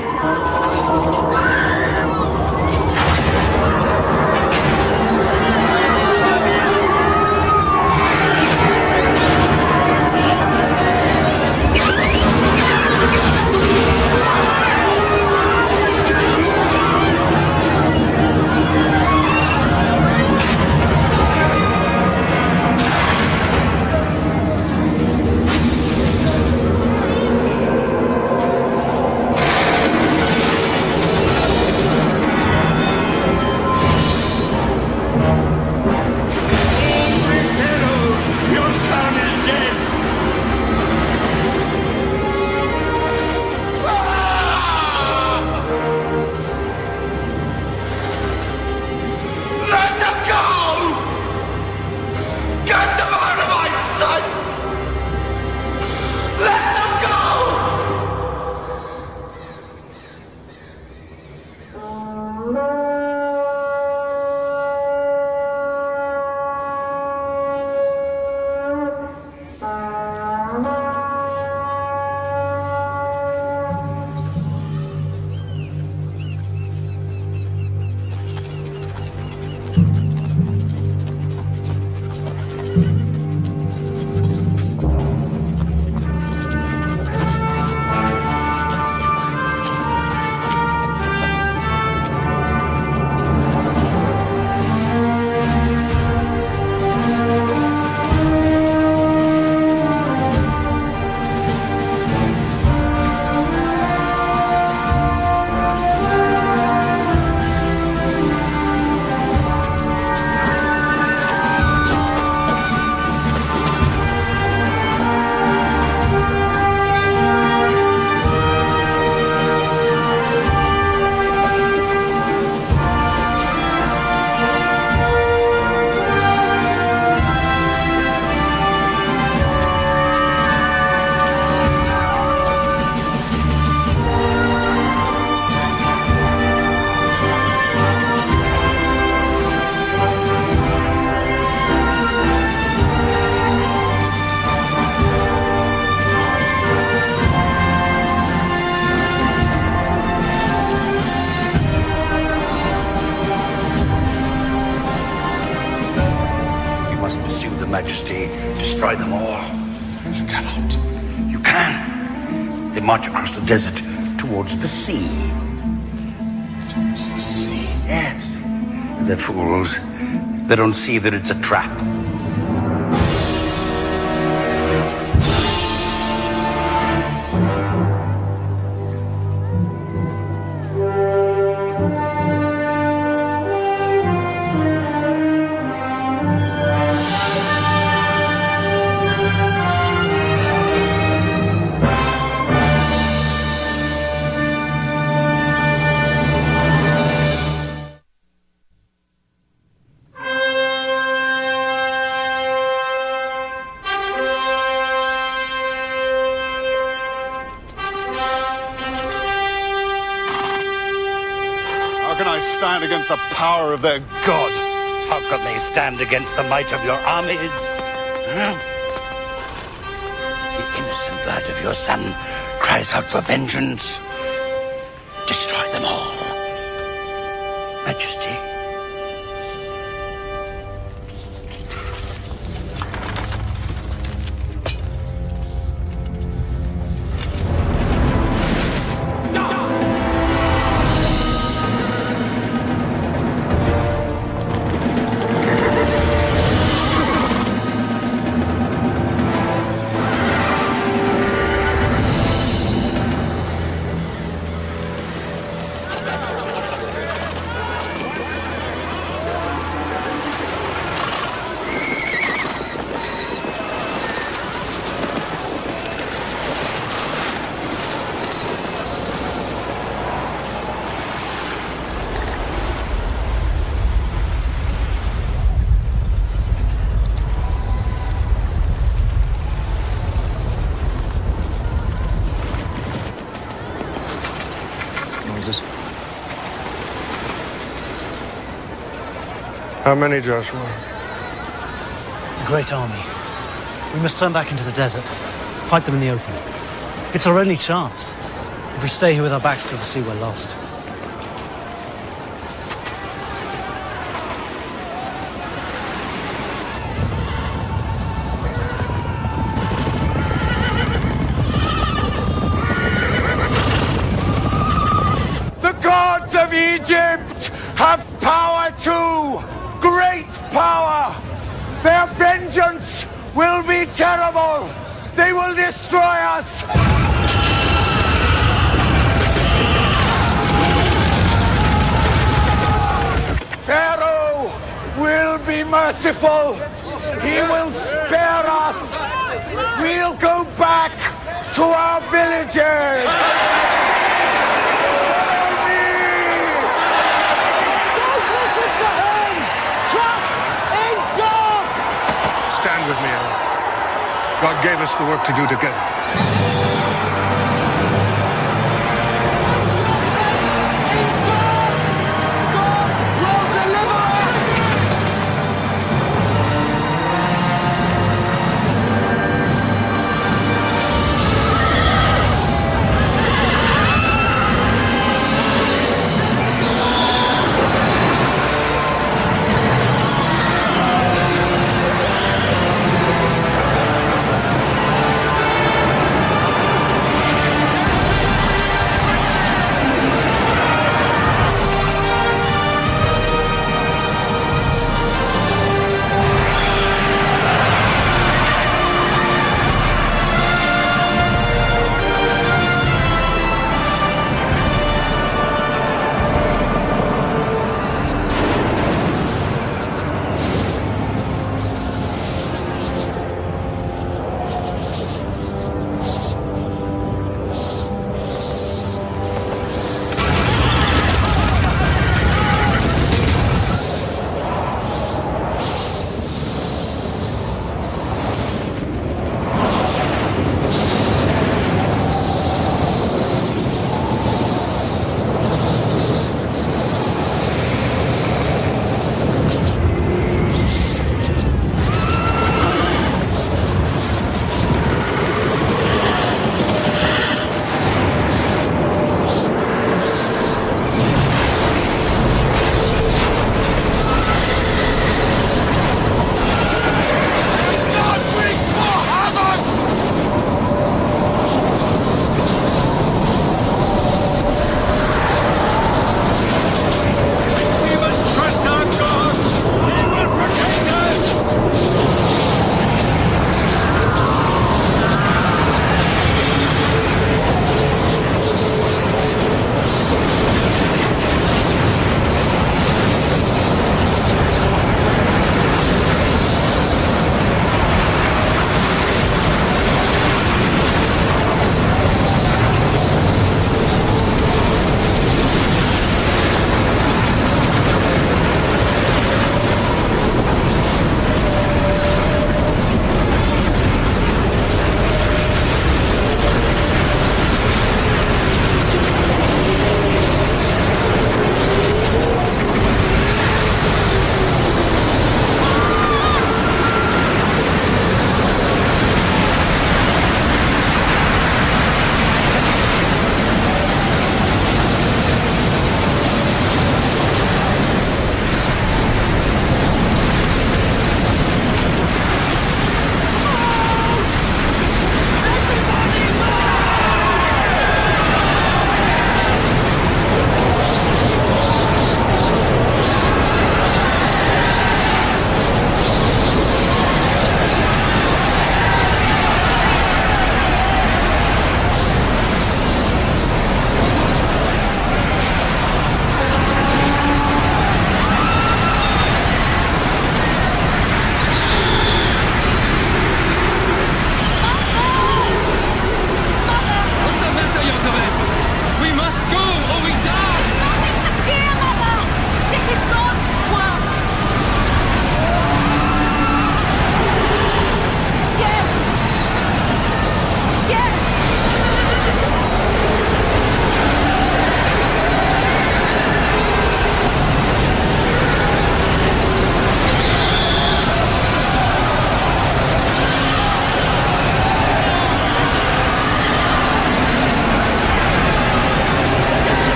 Majesty, destroy them all. You cannot. You can. They march across the desert towards the sea. Towards the sea? Yes. They're fools. They don't see that it's a trap. Stand against the power of their God. How can they stand against the might of your armies? Huh? The innocent blood of your son cries out for vengeance. Destroy them all, Majesty. How many, Joshua? A great army. We must turn back into the desert. Fight them in the open. It's our only chance. If we stay here with our backs to the sea, we're lost. The gods of Egypt have power too! Great power! Their vengeance will be terrible! They will destroy us! Pharaoh will be merciful! He will spare us! We'll go back to our villages! Stand with me, Aaron. God gave us the work to do together.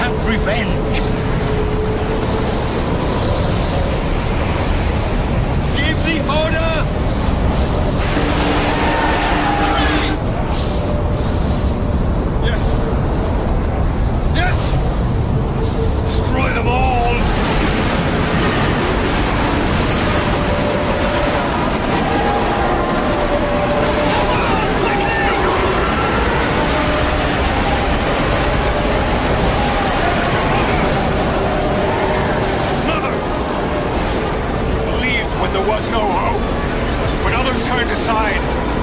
have revenge. Give the order! Yes! Yes! Destroy them all! When there was no hope, when others turned aside,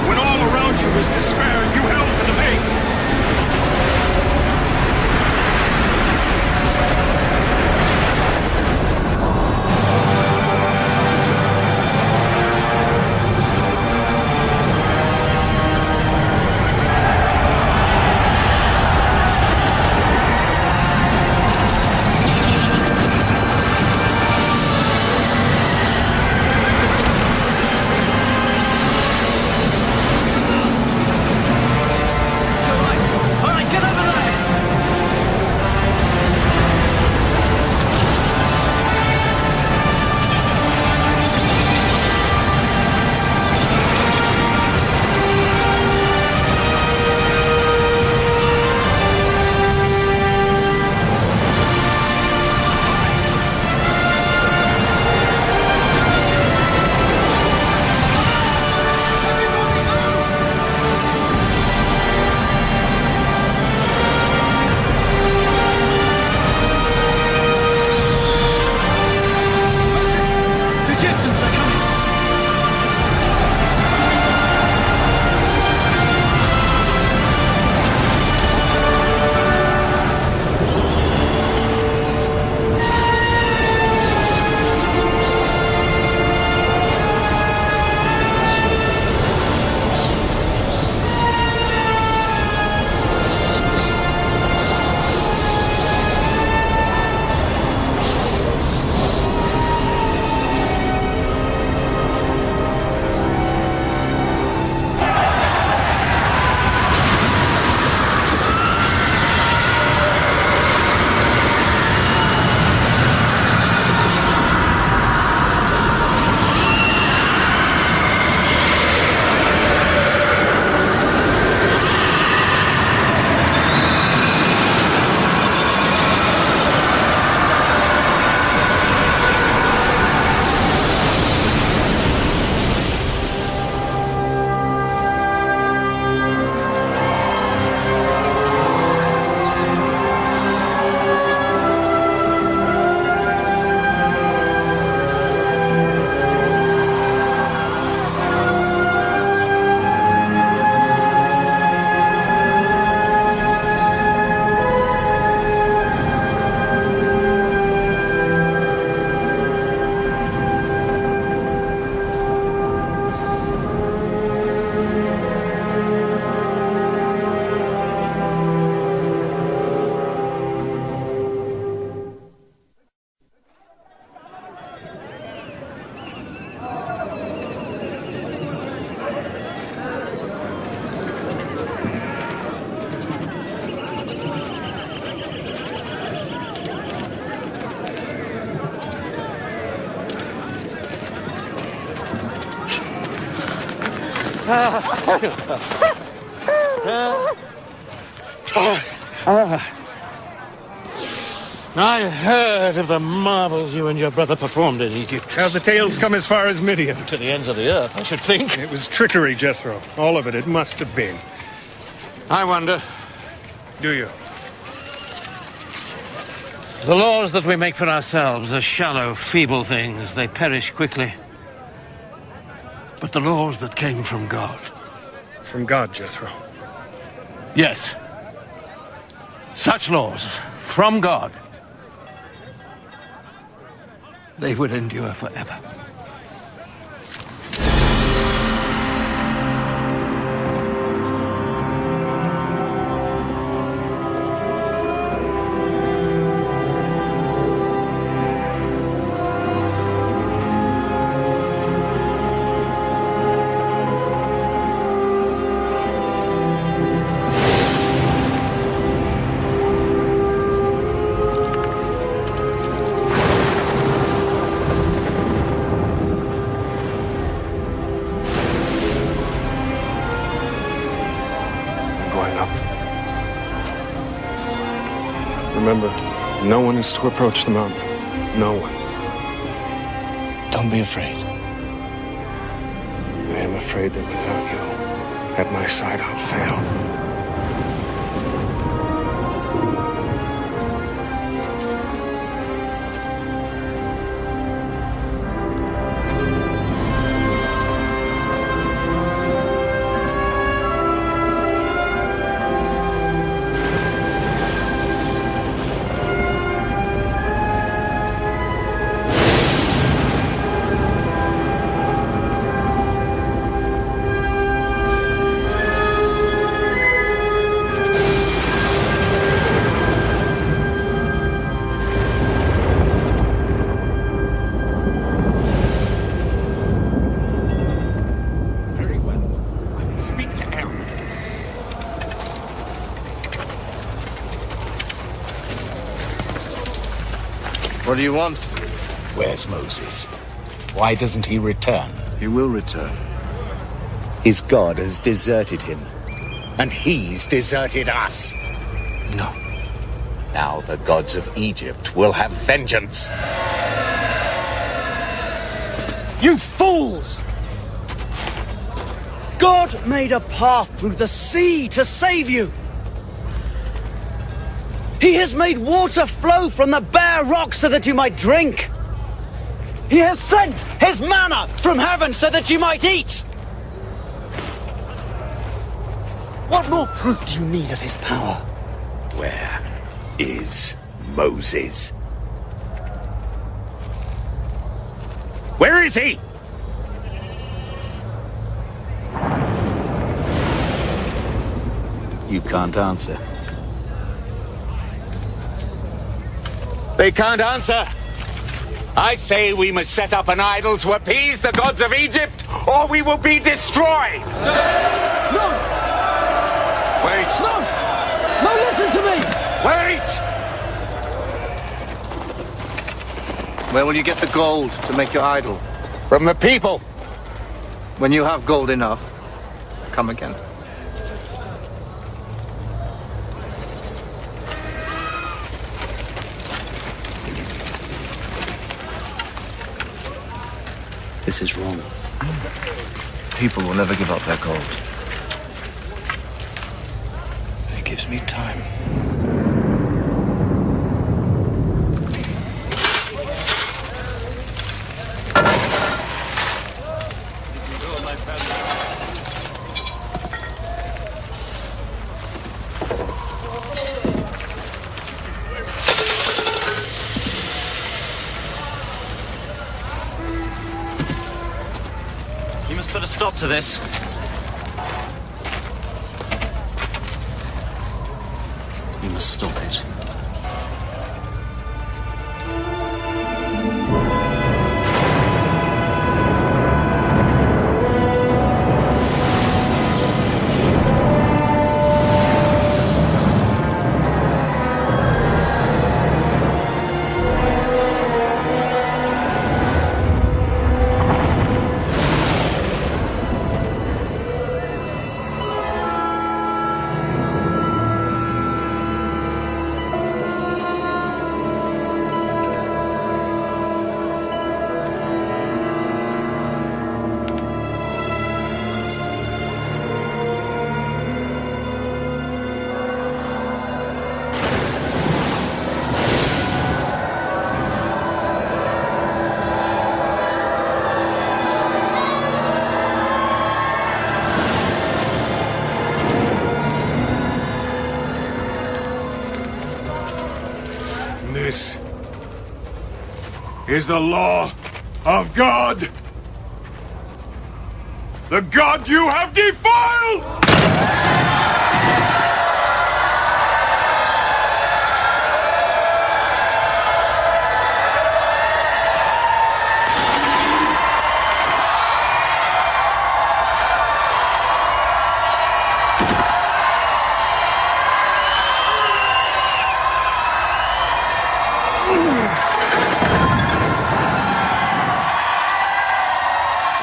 when all around you was despair, you held to the faith. I heard of the marvels you and your brother performed in Egypt. The tales come as far as Midian. To the ends of the earth, I should think. It was trickery, Jethro. All of it. It must have been. I wonder. Do you? The laws that we make for ourselves are shallow, feeble things. They perish quickly. But the laws that came from God. From God, Jethro? Yes. Such laws from God. They will endure forever. Remember, no one is to approach the mountain. No one. Don't be afraid. I am afraid that without you at my side, I'll fail. What do you want? Where's Moses? Why doesn't he return? He will return. His God has deserted him. And he's deserted us. No. Now the gods of Egypt will have vengeance. You fools! God made a path through the sea to save you. He has made water flow from the bare rocks so that you might drink. He has sent his manna from heaven so that you might eat. What more proof do you need of his power? Where is Moses? Where is he? You can't answer. They can't answer. I say we must set up an idol to appease the gods of Egypt, or we will be destroyed. No! Wait. No! No, listen to me! Wait! Where will you get the gold to make your idol? From the people. When you have gold enough, come again. This is wrong. People will never give up their gold. It gives me time. Put a stop to this. You must stop it. This is the law of God. The God you have defiled!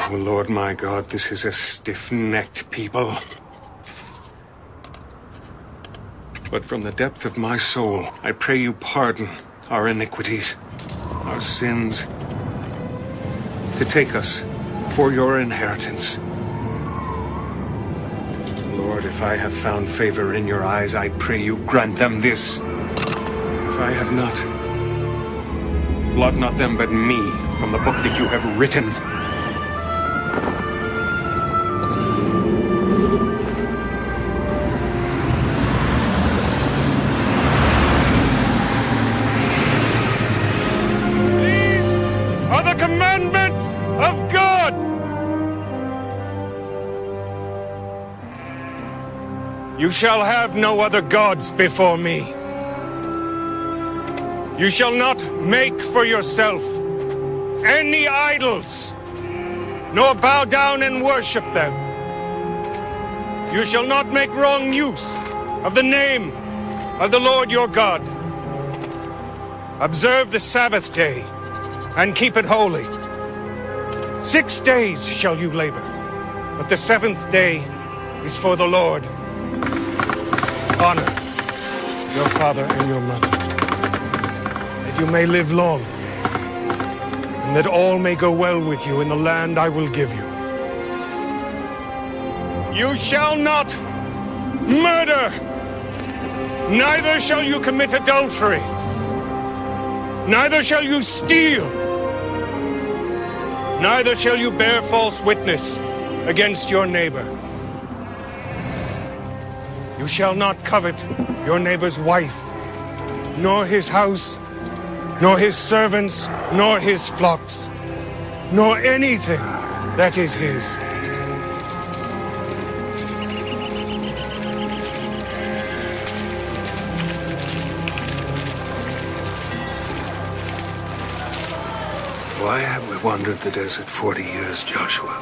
Oh, Lord my God, this is a stiff-necked people. But from the depth of my soul, I pray you pardon our iniquities, our sins, to take us for your inheritance. Lord, if I have found favor in your eyes, I pray you grant them this. If I have not, blot not them but me from the book that you have written. Are the commandments of God. You shall have no other gods before me. You shall not make for yourself any idols, nor bow down and worship them. You shall not make wrong use of the name of the Lord your God. Observe the Sabbath day and keep it holy. 6 days shall you labor, but the seventh day is for the Lord. Honor your father and your mother, that you may live long, and that all may go well with you in the land I will give you. You shall not murder, neither shall you commit adultery, neither shall you steal, neither shall you bear false witness against your neighbor. You shall not covet your neighbor's wife, nor his house, nor his servants, nor his flocks, nor anything that is his. Why have we wandered the desert 40 years, Joshua?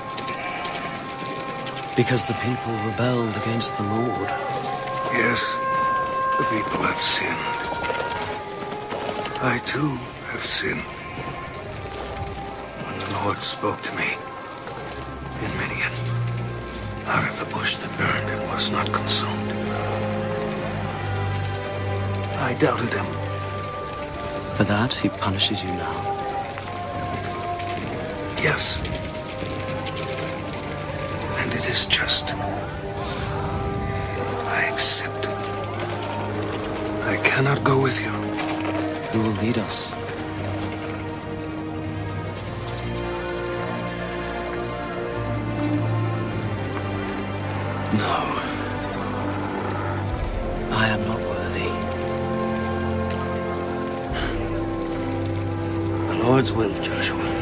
Because the people rebelled against the Lord. Yes, the people have sinned. I too have sinned. When the Lord spoke to me in Midian, out of the bush that burned and was not consumed, I doubted him. For that, he punishes you now. Yes. And it is just. I accept. I cannot go with you. Who will lead us? No. I am not worthy. The Lord's will, Joshua.